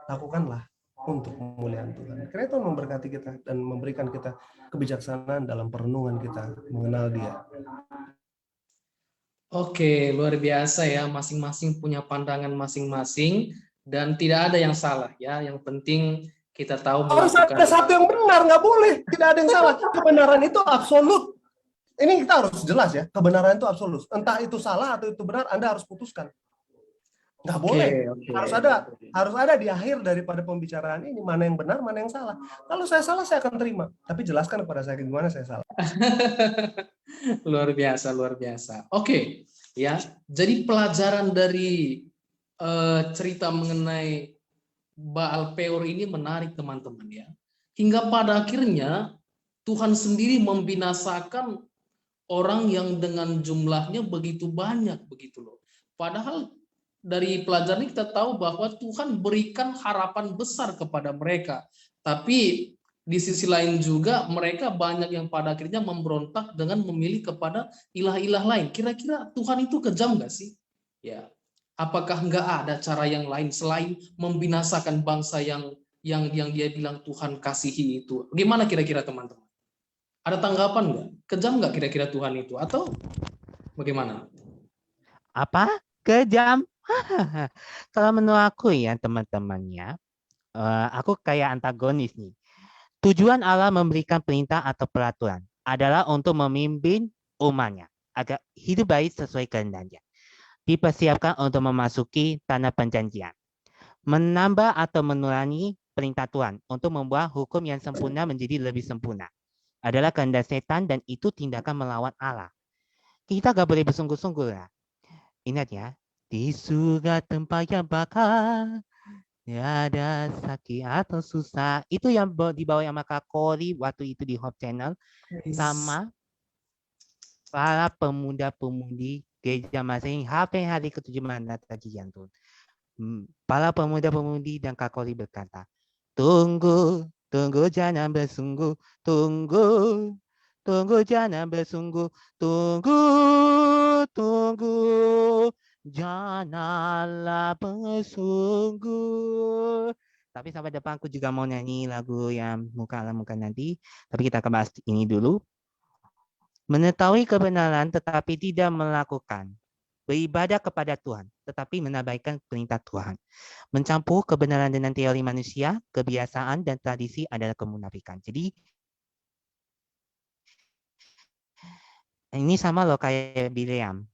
lakukanlah untuk kemuliaan Tuhan. Karena Tuhan memberkati kita dan memberikan kita kebijaksanaan dalam perenungan kita mengenal Dia. Oke, luar biasa ya. Masing-masing punya pandangan masing-masing dan tidak ada yang salah ya. Yang penting kita tahu harus ada satu yang benar, nggak boleh. Tidak ada yang salah. Kebenaran itu absolut. Ini kita harus jelas ya. Kebenaran itu absolut. Entah itu salah atau itu benar, Anda harus putuskan. Nggak boleh. Harus ada di akhir daripada pembicaraan ini mana yang benar, mana yang salah. Kalau saya salah, saya akan terima. Tapi jelaskan kepada saya gimana saya salah. Luar biasa, luar biasa. Oke, ya. Jadi pelajaran dari cerita mengenai Baal Peor ini menarik teman-teman ya. Hingga pada akhirnya Tuhan sendiri membinasakan orang yang dengan jumlahnya begitu banyak begitu loh. Padahal dari pelajaran ini kita tahu bahwa Tuhan berikan harapan besar kepada mereka. Tapi di sisi lain juga mereka banyak yang pada akhirnya memberontak dengan memilih kepada ilah-ilah lain. Kira-kira Tuhan itu kejam nggak sih? Ya, apakah nggak ada cara yang lain selain membinasakan bangsa yang dia bilang Tuhan kasihi itu? Gimana kira-kira teman-teman? Ada tanggapan nggak? Kejam nggak kira-kira Tuhan itu? Atau bagaimana? Apa? Kejam? Kalau menurut aku ya teman-temannya, aku kayak antagonis nih. Tujuan Allah memberikan perintah atau peraturan adalah untuk memimpin umatnya agar hidup baik sesuai kehendaknya. Dipersiapkan untuk memasuki tanah perjanjian. Menambah atau mengurangi perintah Tuhan untuk membuat hukum yang sempurna menjadi lebih sempurna adalah kehendak setan dan itu tindakan melawan Allah. Kita gak boleh bersungguh-sungguh lah. Ingat ya, di surga tempat yang bakal, tiada sakit atau susah. Itu yang dibawa sama Kak Kori waktu itu di Hope Channel. Sama para pemuda-pemudi gereja masing hari ke-7 Nataji Jantung. Para pemuda-pemudi dan Kak Kori berkata, tunggu jangan bersungguh, tunggu jangan bersungguh, tunggu janganlah bersungguh. Tapi sampai depan aku juga mau nyanyi lagu yang muka nanti, tapi kita akan bahas ini dulu. Mengetahui kebenaran tetapi tidak melakukan, beribadah kepada Tuhan tetapi menabaikan perintah Tuhan. Mencampur kebenaran dengan teori manusia, kebiasaan dan tradisi adalah kemunafikan. Jadi ini sama loh kayak Bileam.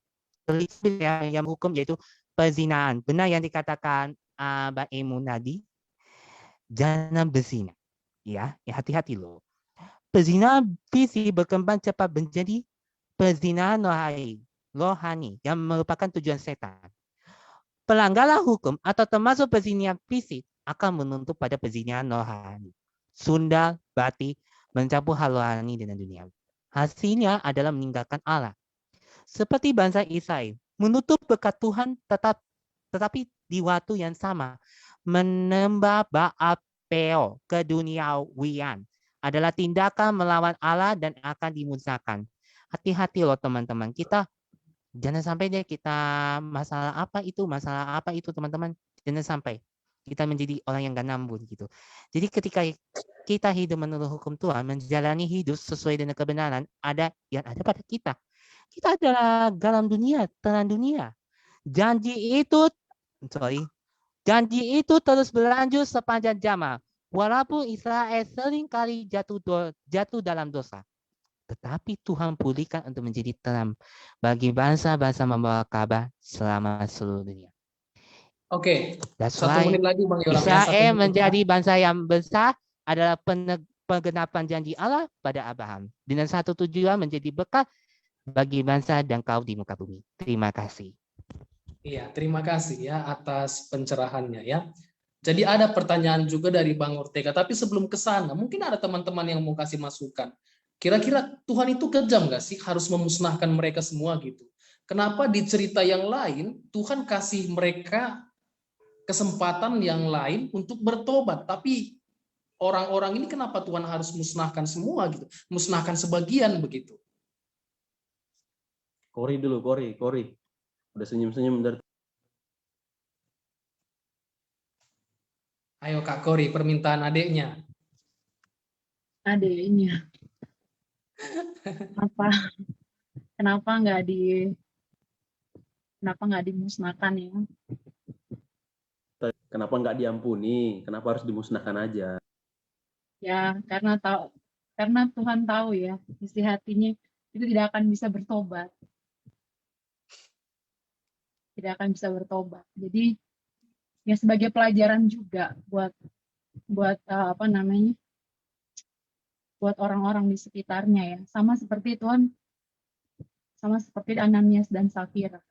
Yang hukum yaitu perzinaan. Benar yang dikatakan Mbak Emu tadi, jangan berzina. Ya hati-hati loh. Perzinahan fisik berkembang cepat menjadi perzinahan rohani yang merupakan tujuan setan. Pelanggaran hukum atau termasuk perzinahan fisik akan menuntut pada perzinahan rohani. Sundal, bati, mencampur hal rohani dengan dunia. Hasilnya adalah meninggalkan Allah. Seperti bangsa Israel, menutup berkat Tuhan tetapi di waktu yang sama menyembah Baal Peor keduniawian adalah tindakan melawan Allah dan akan dimusnahkan. Hati-hati loh teman-teman, kita jangan sampai deh kita masalah apa itu teman-teman, jangan sampai kita menjadi orang yang gak nambun gitu. Jadi ketika kita hidup menurut hukum Tuhan, menjalani hidup sesuai dengan kebenaran ada pada kita. Kita adalah garam dunia, terang dunia. Janji itu terus berlanjut sepanjang zaman. Walaupun Israel seringkali jatuh dalam dosa. Tetapi Tuhan pulihkan untuk menjadi terang bagi bangsa-bangsa membawa kabar selama seluruh dunia. Oke, That's 1 why menit lagi Bang Yoram. Israel menjadi bangsa yang besar adalah penggenapan janji Allah pada Abraham. Dengan satu tujuan menjadi berkat bagi bangsa dan kaum di muka bumi. Terima kasih. Iya, terima kasih ya atas pencerahannya ya. Jadi ada pertanyaan juga dari Bang Ortega, tapi sebelum ke sana, mungkin ada teman-teman yang mau kasih masukan. Kira-kira Tuhan itu kejam nggak sih harus memusnahkan mereka semua gitu? Kenapa di cerita yang lain Tuhan kasih mereka kesempatan yang lain untuk bertobat, tapi orang-orang ini kenapa Tuhan harus musnahkan semua gitu? Musnahkan sebagian begitu. Kori dulu, Kori. Udah senyum-senyum dari Ayo Kak Kori, permintaan adiknya. Adanya. Kenapa nggak dimusnahkan ya? kenapa nggak diampuni? Kenapa harus dimusnahkan aja? Ya, karena Tuhan tahu ya, isi hatinya itu tidak akan bisa bertobat. Tidak akan bisa bertobat. Jadi ya sebagai pelajaran juga buat buat orang-orang di sekitarnya ya. Sama seperti Ananias dan Safira.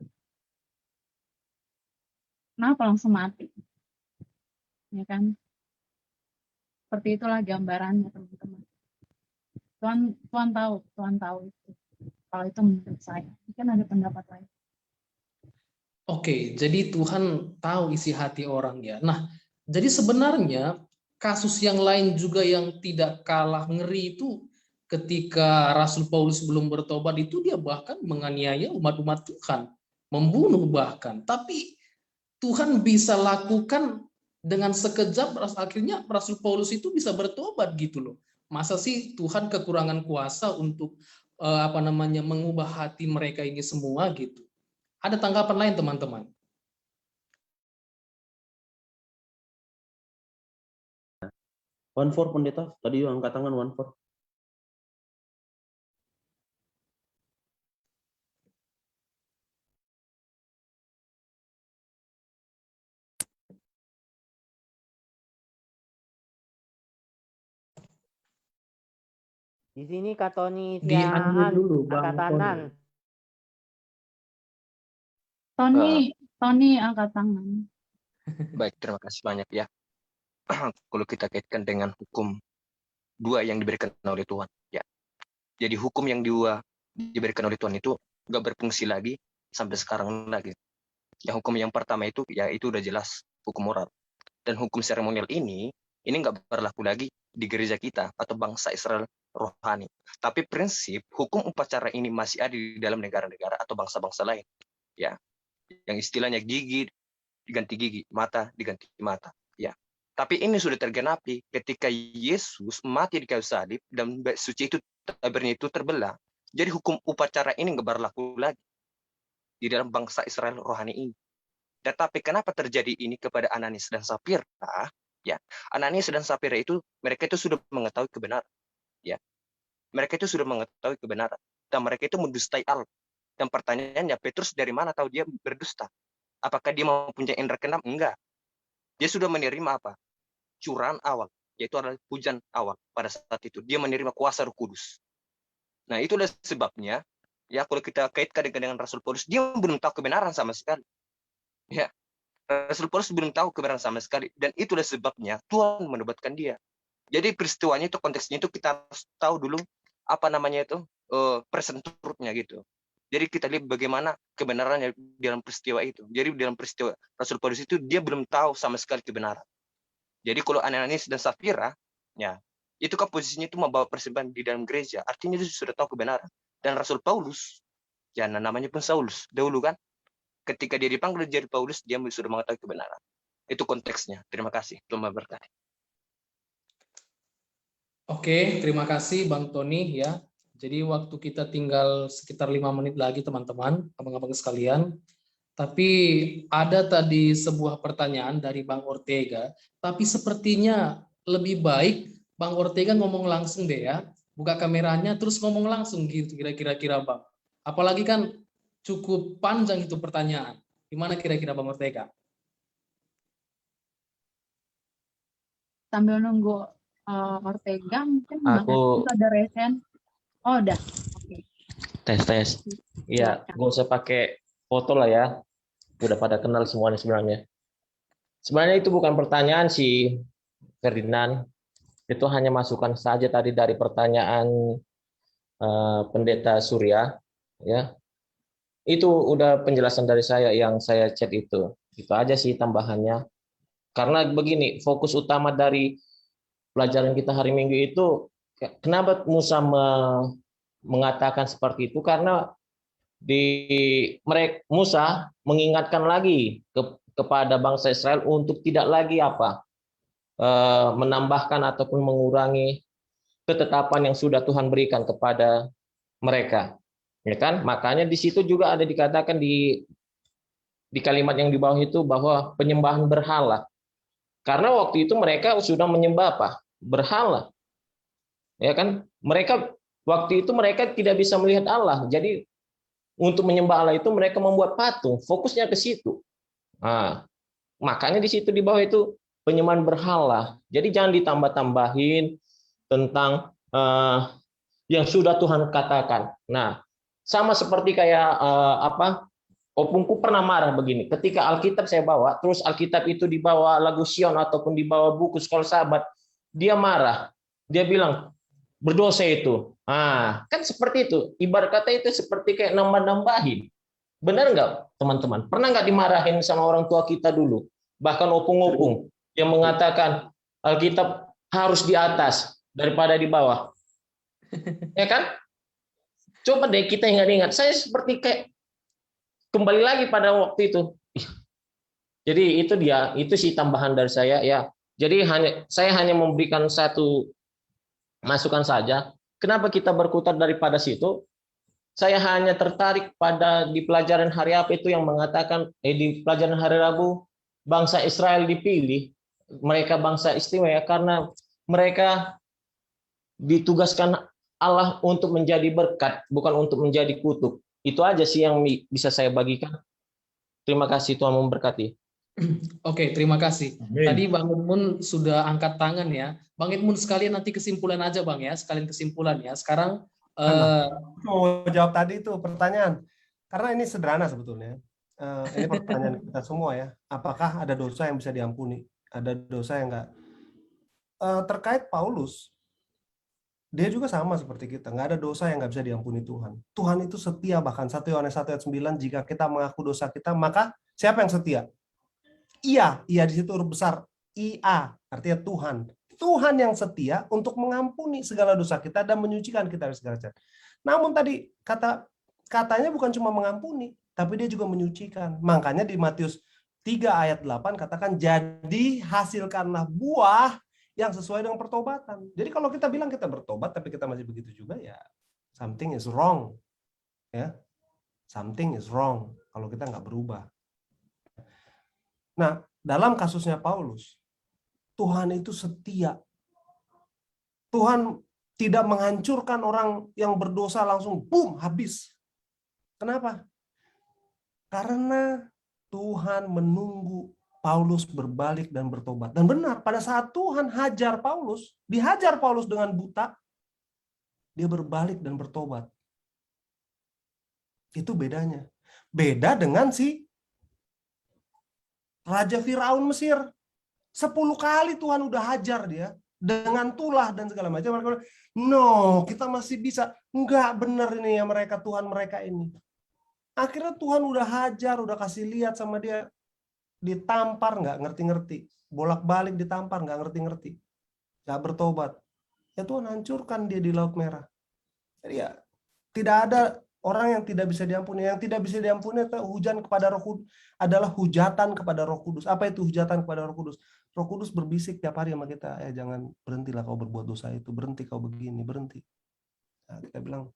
Kenapa langsung mati? Ya kan? Seperti itulah gambarannya teman-teman. Tuhan tahu itu. Kalau itu menurut saya. Kan ada pendapat lain. Oke, jadi Tuhan tahu isi hati orang ya. Nah, jadi sebenarnya kasus yang lain juga yang tidak kalah ngeri itu ketika Rasul Paulus belum bertobat itu dia bahkan menganiaya umat-umat Tuhan, membunuh bahkan. Tapi Tuhan bisa lakukan dengan sekejap, akhirnya Rasul Paulus itu bisa bertobat gitu loh. Masa sih Tuhan kekurangan kuasa untuk mengubah hati mereka ini semua gitu. Ada tanggapan lain teman-teman? One for pendeta, tadi angkat tangan one for. Di sini Kak Tony Di unmute dulu, Bang angkat tangan. Tony angkat tangan. Baik, terima kasih banyak ya. Kalau kita kaitkan dengan hukum dua yang diberikan oleh Tuhan, ya. Jadi hukum yang diberikan oleh Tuhan itu nggak berfungsi lagi sampai sekarang lagi. Ya, hukum yang pertama itu ya itu udah jelas hukum moral. Dan hukum seremonial ini nggak berlaku lagi di gereja kita atau bangsa Israel rohani. Tapi prinsip hukum upacara ini masih ada di dalam negara-negara atau bangsa-bangsa lain. Ya, yang istilahnya gigi diganti gigi, mata diganti mata. Ya, tapi ini sudah tergenapi ketika Yesus mati di kayu salib dan bait suci itu tabirnya itu terbelah. Jadi hukum upacara ini nggak berlaku lagi di dalam bangsa Israel rohani ini. Tetapi kenapa terjadi ini kepada Ananias dan Safira? Ya, Ananias dan Safira itu mereka itu sudah mengetahui kebenaran. Ya, mereka itu sudah mengetahui kebenaran dan mereka itu mendustai Allah. Dan pertanyaannya, Petrus dari mana tahu dia berdusta? Apakah dia mempunyai indera keenam? Enggak. Dia sudah menerima apa? Curahan awal. yaitu adalah hujan awan pada saat itu. Dia menerima kuasa Roh Kudus. Nah, itulah sebabnya ya kalau kita kaitkan dengan Rasul Paulus, dia belum tahu kebenaran sama sekali. Ya, Rasul Paulus belum tahu kebenaran sama sekali, dan itulah sebabnya Tuhan menobatkan dia. Jadi peristiwanya itu, konteksnya itu kita harus tahu dulu apa namanya itu present truth-nya gitu. Jadi kita lihat bagaimana kebenarannya dalam peristiwa itu. Jadi dalam peristiwa Rasul Paulus itu dia belum tahu sama sekali kebenaran. Jadi kalau Ananias dan Safira, ya itu kan posisinya itu membawa persembahan di dalam gereja. Artinya dia sudah tahu kebenaran. Dan Rasul Paulus, ya namanya pun Saulus dahulu kan, ketika dia dipanggil jadi Paulus, dia sudah mengetahui kebenaran. Itu konteksnya. Terima kasih. Tuhan memberkati. Oke, terima kasih Bang Tony ya. Jadi waktu kita tinggal sekitar 5 menit lagi teman-teman, abang-abang sekalian. Tapi ada tadi sebuah pertanyaan dari Bang Ortega, tapi sepertinya lebih baik Bang Ortega ngomong langsung deh ya. Buka kameranya terus ngomong langsung gitu kira-kira Bang. Apalagi kan cukup panjang itu pertanyaan. Gimana kira-kira Bang Ortega? Sambil nunggu Ortega mungkin Aku ada resen. Oh, udah. Oke. tes. Iya, gak usah pakai foto lah ya. Udah pada kenal semuanya sebenarnya. Sebenarnya itu bukan pertanyaan sih, Ferdinand. Itu hanya masukan saja tadi dari pertanyaan Pendeta Surya. Ya, itu udah penjelasan dari saya yang saya chat itu. Itu aja sih tambahannya. Karena begini, fokus utama dari pelajaran kita hari Minggu itu, kenapa Musa mengatakan seperti itu? Karena Musa mengingatkan lagi kepada bangsa Israel untuk tidak lagi menambahkan ataupun mengurangi ketetapan yang sudah Tuhan berikan kepada mereka, ya kan? Makanya di situ juga ada dikatakan di kalimat yang di bawah itu bahwa penyembahan berhala, karena waktu itu mereka sudah menyembah berhala, ya kan? Waktu itu mereka tidak bisa melihat Allah, jadi untuk menyembah Allah itu mereka membuat patung, fokusnya ke situ. Nah, makanya di situ di bawah itu penyembahan berhala. Jadi jangan ditambah-tambahin tentang yang sudah Tuhan katakan. Nah, sama seperti kayak opungku pernah marah begini. Ketika Alkitab saya bawa, terus Alkitab itu dibawa lagu Sion ataupun dibawa buku Sekolah Sahabat, dia marah. Dia bilang berdosa itu. Kan seperti itu. Ibarat kata itu seperti kayak nambah-nambahin. Benar nggak, teman-teman? Pernah nggak dimarahin sama orang tua kita dulu? Bahkan opung-opung yang mengatakan Alkitab harus di atas daripada di bawah. Ya kan? Coba deh kita ingat-ingat. Saya seperti kayak kembali lagi pada waktu itu. Jadi itu sih tambahan dari saya ya. Jadi saya hanya memberikan satu masukan saja. Kenapa kita berkutat daripada situ? Saya hanya tertarik pada di pelajaran hari apa itu yang mengatakan di pelajaran hari Rabu bangsa Israel dipilih, mereka bangsa istimewa karena mereka ditugaskan Allah untuk menjadi berkat, bukan untuk menjadi kutuk. Itu aja sih yang bisa saya bagikan. Terima kasih, Tuhan memberkati. Oke, terima kasih. Amin. Tadi Bang Edmund sudah angkat tangan ya. Bang Edmund sekalian nanti kesimpulan aja Bang ya, sekalian kesimpulan ya. Sekarang mau jawab tadi itu pertanyaan. Karena ini sederhana sebetulnya. Ini pertanyaan kita semua ya. Apakah ada dosa yang bisa diampuni? Ada dosa yang enggak? Terkait Paulus, dia juga sama seperti kita. Nggak ada dosa yang nggak bisa diampuni Tuhan. Tuhan itu setia, bahkan 1 Yohanes 1 ayat 9, jika kita mengaku dosa kita, maka siapa yang setia? Iya di situ huruf besar. IA, artinya Tuhan. Tuhan yang setia untuk mengampuni segala dosa kita dan menyucikan kita dari segala jahat. Namun tadi katanya bukan cuma mengampuni, tapi dia juga menyucikan. Makanya di Matius 3 ayat 8 katakan, jadi hasilkanlah buah yang sesuai dengan pertobatan. Jadi kalau kita bilang kita bertobat tapi kita masih begitu juga, ya something is wrong. Ya, something is wrong kalau kita nggak berubah. Nah, dalam kasusnya Paulus, Tuhan itu setia. Tuhan tidak menghancurkan orang yang berdosa langsung boom habis. Kenapa? Karena Tuhan menunggu Paulus berbalik dan bertobat. Dan benar, pada saat Tuhan hajar Paulus, dihajar Paulus dengan buta, dia berbalik dan bertobat. Itu bedanya. Beda dengan si Raja Firaun Mesir. 10 kali Tuhan udah hajar dia dengan tulah dan segala macam. Mereka bilang, no, kita masih bisa. Enggak benar ini ya mereka, Tuhan mereka ini. Akhirnya Tuhan udah hajar, udah kasih lihat sama dia. Ditampar, nggak ngerti-ngerti. Bolak-balik ditampar, nggak ngerti-ngerti. Nggak bertobat. Ya Tuhan hancurkan dia di Laut Merah. Jadi ya, tidak ada orang yang tidak bisa diampuni. Yang tidak bisa diampuni itu hujan kepada Roh Kudus adalah hujatan kepada Roh Kudus. Apa itu hujatan kepada Roh Kudus? Roh Kudus berbisik tiap hari sama kita, jangan berhentilah kau berbuat dosa itu, berhenti kau begini, berhenti. Nah, kita bilang,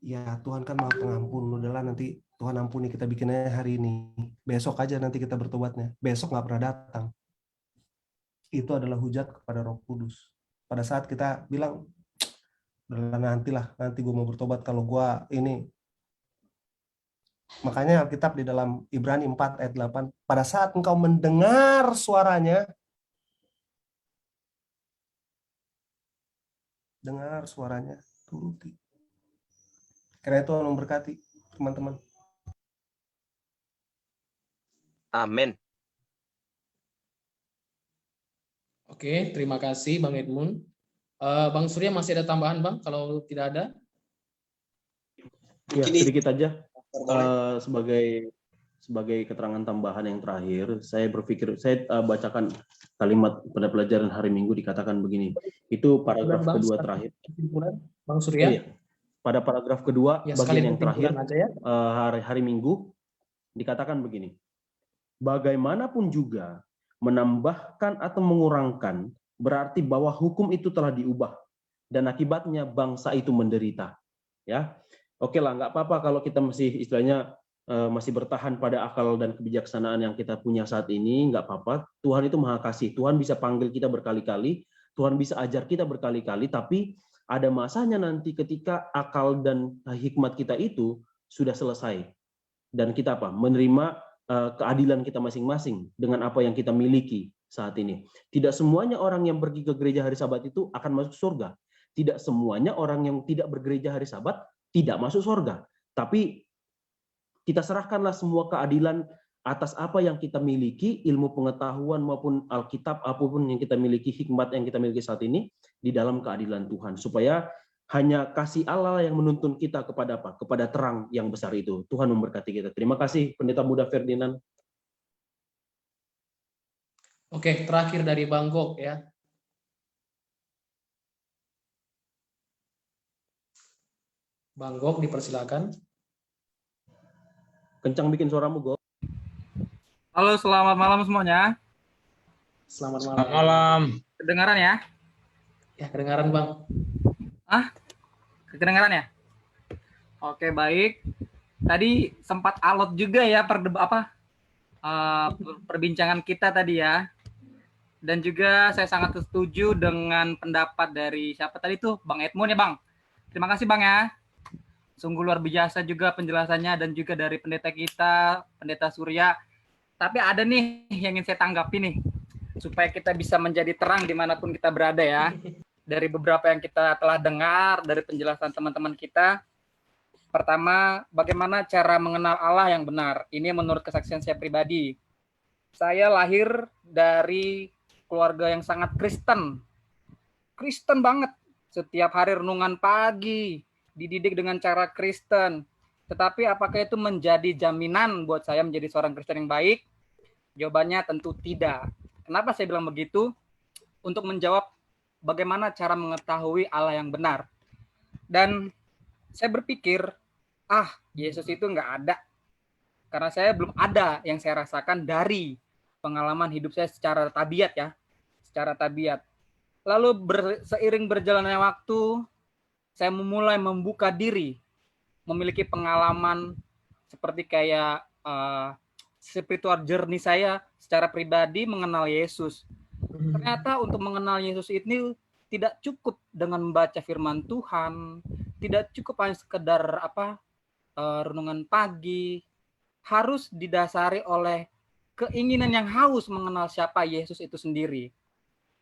ya Tuhan kan Maha Pengampun, udahlah nanti Tuhan ampuni, kita bikinnya hari ini. Besok aja nanti kita bertobatnya. Besok nggak pernah datang. Itu adalah hujat kepada Roh Kudus. Pada saat kita bilang, udahlah nanti gue mau bertobat kalau gue ini. Makanya Alkitab di dalam Ibrani 4 ayat 8, pada saat engkau mendengar suaranya, dengar suaranya, turuti. Karena itu Tuhan memberkati teman-teman. Amin. Oke, terima kasih Bang Edmund. Bang Surya masih ada tambahan Bang? Kalau tidak ada? Ya, sedikit aja. Sebagai keterangan tambahan yang terakhir, saya berpikir, saya bacakan kalimat pada pelajaran hari Minggu dikatakan begini. Itu paragraf kedua terakhir. Bang Surya. Oh, iya. Pada paragraf kedua, ya, bagian yang terakhir, ya. hari Minggu dikatakan begini. Bagaimanapun juga menambahkan atau mengurangkan berarti bahwa hukum itu telah diubah dan akibatnya bangsa itu menderita. Ya, oke lah, nggak apa-apa kalau kita masih istilahnya masih bertahan pada akal dan kebijaksanaan yang kita punya saat ini, nggak apa-apa. Tuhan itu Maha Kasih. Tuhan bisa panggil kita berkali-kali, Tuhan bisa ajar kita berkali-kali, tapi ada masanya nanti ketika akal dan hikmat kita itu sudah selesai dan kita menerima keadilan kita masing-masing dengan apa yang kita miliki saat ini. Tidak semuanya orang yang pergi ke gereja hari Sabat itu akan masuk surga. Tidak semuanya orang yang tidak bergereja hari Sabat tidak masuk surga. Tapi kita serahkanlah semua keadilan atas apa yang kita miliki, ilmu pengetahuan maupun Alkitab, apapun yang kita miliki, hikmat yang kita miliki saat ini, di dalam keadilan Tuhan. Supaya hanya kasih Allah yang menuntun kita kepada apa? Kepada terang yang besar itu. Tuhan memberkati kita. Terima kasih, Pendeta Muda Ferdinand. Oke, terakhir dari Bang Gok ya. Bang Gok, dipersilakan. Kencang bikin suaramu, Gok. Halo, selamat malam semuanya. Selamat malam. Selamat malam. Kedengaran ya? Ya, kedengaran Bang. Kedengaran ya? Oke, baik. Tadi sempat alot juga ya perbincangan kita tadi ya. Dan juga saya sangat setuju dengan pendapat dari siapa tadi tuh? Bang Edmund ya, Bang. Terima kasih, Bang ya. Sungguh luar biasa juga penjelasannya dan juga dari pendeta kita, Pendeta Surya. Tapi ada nih yang ingin saya tanggapi nih. Supaya kita bisa menjadi terang dimanapun kita berada ya. Dari beberapa yang kita telah dengar, dari penjelasan teman-teman kita. Pertama, bagaimana cara mengenal Allah yang benar? Ini menurut kesaksian saya pribadi. Saya lahir dari keluarga yang sangat Kristen. Kristen banget. Setiap hari renungan pagi, dididik dengan cara Kristen. Tetapi apakah itu menjadi jaminan buat saya menjadi seorang Kristen yang baik? Jawabannya tentu tidak. Kenapa saya bilang begitu? Untuk menjawab bagaimana cara mengetahui Allah yang benar. Dan saya berpikir, Yesus itu nggak ada. Karena saya belum ada yang saya rasakan dari pengalaman hidup saya secara tabiat ya. Secara tabiat. Lalu seiring berjalannya waktu, saya memulai membuka diri. Memiliki pengalaman seperti kayak spiritual journey saya secara pribadi mengenal Yesus. Ternyata untuk mengenal Yesus ini tidak cukup dengan membaca firman Tuhan, tidak cukup hanya sekedar renungan pagi, harus didasari oleh keinginan yang haus mengenal siapa Yesus itu sendiri.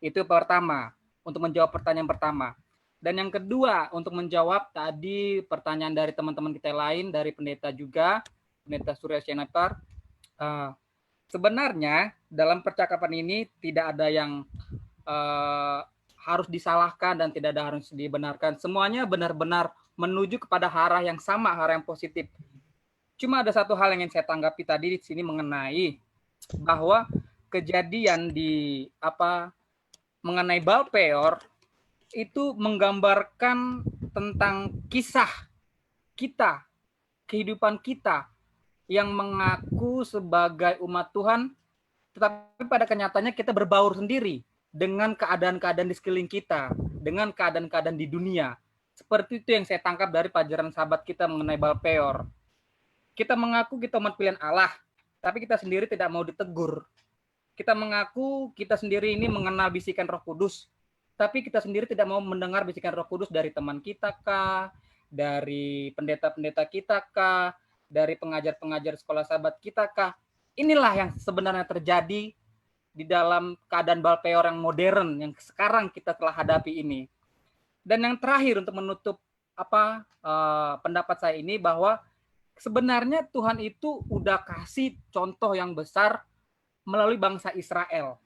Itu pertama, untuk menjawab pertanyaan pertama. Dan yang kedua, untuk menjawab tadi pertanyaan dari teman-teman kita lain, dari pendeta juga, pendeta Surya Sienatar, sebenarnya dalam percakapan ini tidak ada yang harus disalahkan dan tidak ada harus dibenarkan. Semuanya benar-benar menuju kepada arah yang sama, arah yang positif. Cuma ada satu hal yang ingin saya tanggapi tadi di sini mengenai bahwa kejadian di mengenai Balpeor itu menggambarkan tentang kisah kita, kehidupan kita yang mengaku sebagai umat Tuhan, tetapi pada kenyataannya kita berbaur sendiri dengan keadaan-keadaan di sekeliling kita, dengan keadaan-keadaan di dunia. Seperti itu yang saya tangkap dari pelajaran sahabat kita mengenai Balpeor. Kita mengaku kita umat pilihan Allah, tapi kita sendiri tidak mau ditegur. Kita mengaku kita sendiri ini mengenal bisikan Roh Kudus, tapi kita sendiri tidak mau mendengar bisikan Roh Kudus dari teman kita kah, dari pendeta-pendeta kita kah, dari pengajar-pengajar sekolah sahabat kita kah. Inilah yang sebenarnya terjadi di dalam keadaan Balpeor yang modern yang sekarang kita telah hadapi ini. Dan yang terakhir untuk menutup pendapat saya ini, bahwa sebenarnya Tuhan itu udah kasih contoh yang besar melalui bangsa Israel.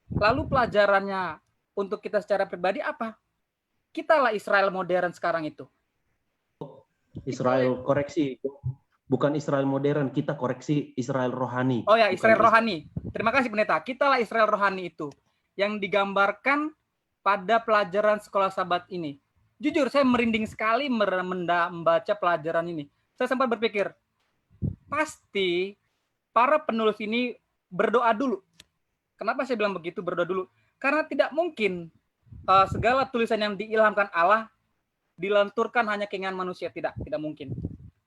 Lalu pelajarannya untuk kita secara pribadi apa? Kita lah Israel modern sekarang itu. Israel koreksi, bukan Israel modern, kita koreksi Israel rohani. Oh ya, Israel rohani. Terima kasih pendeta. Kita lah Israel rohani itu yang digambarkan pada pelajaran sekolah sahabat ini. Jujur saya merinding sekali membaca pelajaran ini. Saya sempat berpikir, pasti para penulis ini berdoa dulu. Kenapa saya bilang begitu, berdoa dulu? Karena tidak mungkin segala tulisan yang diilhamkan Allah dilenturkan hanya keinginan manusia. Tidak mungkin.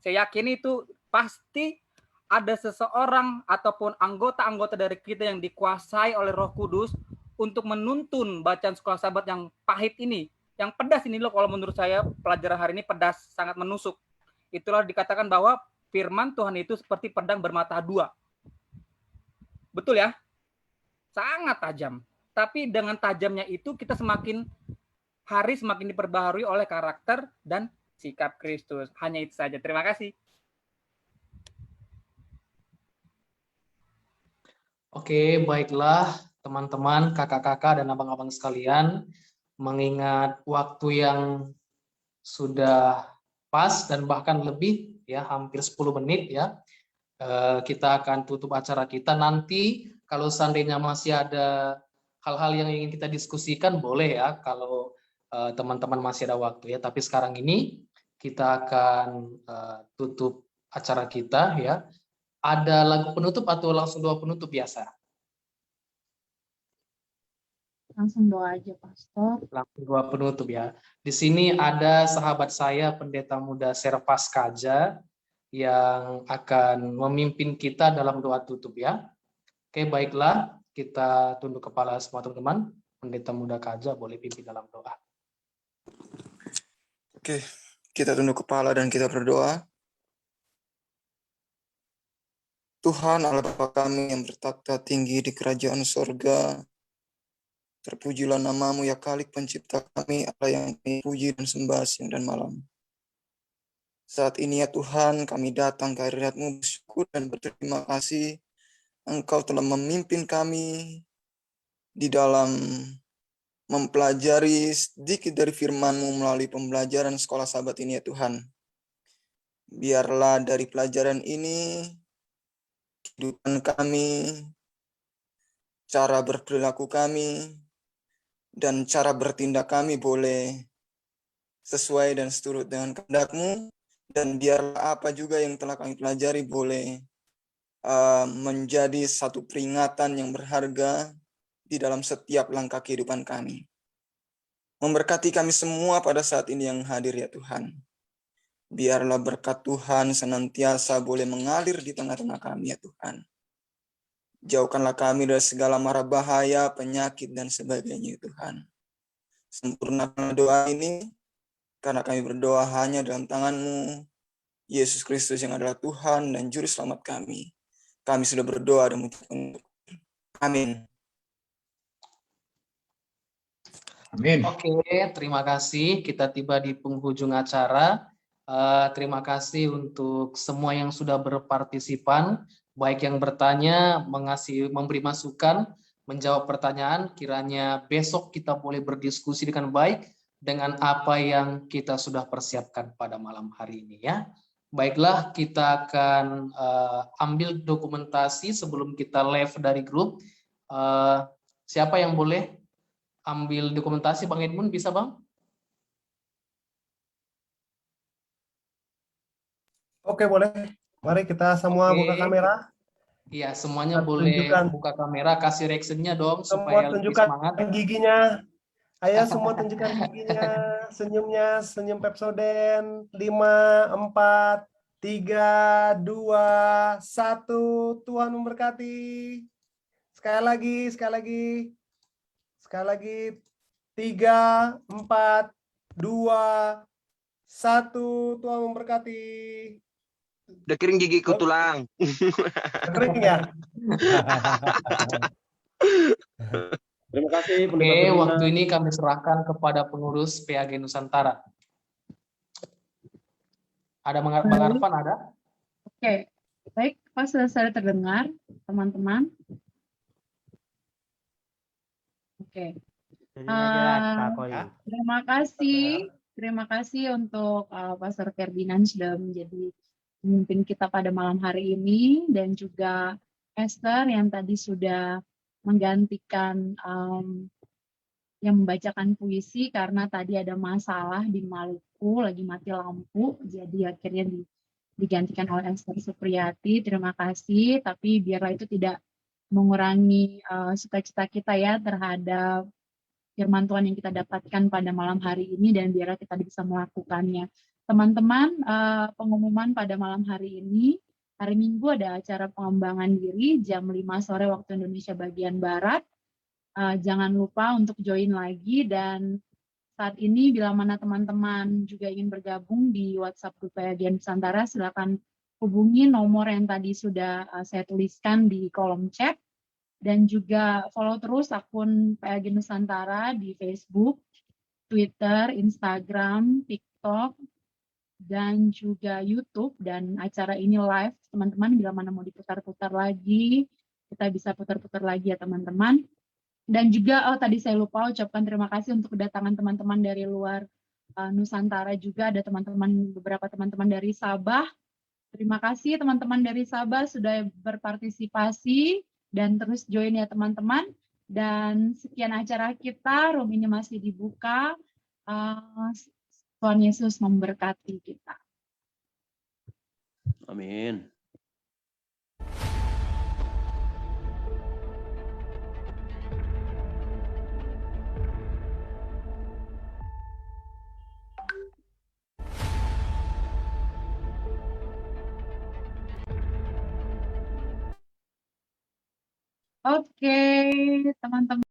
Saya yakin itu pasti ada seseorang ataupun anggota-anggota dari kita yang dikuasai oleh Roh Kudus untuk menuntun bacaan sekolah sahabat yang pahit ini. Yang pedas ini loh, kalau menurut saya pelajaran hari ini pedas, sangat menusuk. Itulah dikatakan bahwa firman Tuhan itu seperti pedang bermata dua. Betul ya? Sangat tajam. Tapi dengan tajamnya itu kita semakin hari semakin diperbaharui oleh karakter dan sikap Kristus. Hanya itu saja. Terima kasih. Oke, baiklah teman-teman, kakak-kakak dan abang-abang sekalian, mengingat waktu yang sudah pas dan bahkan lebih ya, hampir 10 menit ya. Kita akan tutup acara kita. Nanti kalau seandainya masih ada hal-hal yang ingin kita diskusikan, boleh ya kalau teman-teman masih ada waktu ya. Tapi sekarang ini kita akan tutup acara kita ya. Ada lagu penutup atau langsung doa penutup biasa? Langsung doa aja, Pastor. Langsung doa penutup ya. Di sini ada sahabat saya, pendeta muda Servas Kaja, yang akan memimpin kita dalam doa tutup ya. Oke, baiklah. Kita tunduk kepala semua teman-teman. Pendeta muda Kaja boleh pimpin dalam doa. Oke, kita tunduk kepala dan kita berdoa. Tuhan Allah Bapa kami yang bertakhta tinggi di kerajaan sorga, terpujilah namamu ya Khalik pencipta kami, Allah yang kami puji dan sembah siang dan malam. Saat ini ya Tuhan, kami datang ke hadirat-Mu bersyukur dan berterima kasih Engkau telah memimpin kami di dalam mempelajari sedikit dari firman-Mu melalui pembelajaran sekolah sahabat ini ya Tuhan. Biarlah dari pelajaran ini, kehidupan kami, cara berperilaku kami, dan cara bertindak kami boleh sesuai dan seturut dengan kehendak-Mu, dan biarlah apa juga yang telah kami pelajari boleh menjadi satu peringatan yang berharga di dalam setiap langkah kehidupan kami. Memberkati kami semua pada saat ini yang hadir ya Tuhan. Biarlah berkat Tuhan senantiasa boleh mengalir di tengah-tengah kami ya Tuhan. Jauhkanlah kami dari segala mara bahaya, penyakit, dan sebagainya ya Tuhan. Sempurnakan doa ini, karena kami berdoa hanya dalam tangan-Mu, Yesus Kristus yang adalah Tuhan dan Juru Selamat kami. Kami sudah berdoa dan mengucapkan amin. Amin. Oke, terima kasih. Kita tiba di penghujung acara. Terima kasih untuk semua yang sudah berpartisipan, baik yang bertanya, memberi masukan, menjawab pertanyaan. Kiranya besok kita boleh berdiskusi dengan baik dengan apa yang kita sudah persiapkan pada malam hari ini ya. Baiklah, kita akan ambil dokumentasi sebelum kita live dari grup. Siapa yang boleh ambil dokumentasi? Bang Edmund bisa, Bang? Oke, boleh. Mari kita semua buka kamera. Iya, semuanya Kita boleh tunjukkan. buka kamera, kasih reaction-nya dong Semua supaya lebih tunjukkan semangat. giginya. Ayo semua tunjukkan giginya. Senyumnya, senyum Pepsodent. 5, 4, 3, 2, 1. Tuhan memberkati. Sekali lagi, sekali lagi. Sekali lagi. 3, 4, 2, 1. Tuhan memberkati. Udah kering gigiku tulang. Kering ya? Terima kasih. Oke, waktu ini kami serahkan kepada pengurus PAG Nusantara. Ada Bang Arfan, ada? Oke, baik, Pak, sudah terdengar, teman-teman. Oke. Terima kasih untuk Pastor Ferdinand sudah menjadi pemimpin kita pada malam hari ini, dan juga Esther yang tadi sudah menggantikan yang membacakan puisi karena tadi ada masalah di Maluku, lagi mati lampu, jadi akhirnya digantikan oleh Esther Supriyati. Terima kasih, tapi biarlah itu tidak mengurangi sukacita kita ya terhadap firman Tuhan yang kita dapatkan pada malam hari ini, dan biarlah kita bisa melakukannya. Teman-teman, pengumuman pada malam hari ini, hari Minggu ada acara pengembangan diri jam 5 sore waktu Indonesia bagian Barat. Jangan lupa untuk join lagi, dan saat ini bila mana teman-teman juga ingin bergabung di WhatsApp Grup PAG Nusantara, silakan hubungi nomor yang tadi sudah saya tuliskan di kolom chat, dan juga follow terus akun PAG Nusantara di Facebook, Twitter, Instagram, TikTok, dan juga YouTube. Dan acara ini live, teman-teman, bila mana mau diputar-putar lagi, kita bisa putar-putar lagi ya teman-teman. Dan juga tadi saya lupa ucapkan terima kasih untuk kedatangan teman-teman dari luar Nusantara juga, ada beberapa teman-teman dari Sabah. Terima kasih teman-teman dari Sabah sudah berpartisipasi dan terus join ya teman-teman. Dan sekian acara kita, room ini masih dibuka. Tuhan Yesus memberkati kita. Amin. Oke, teman-teman.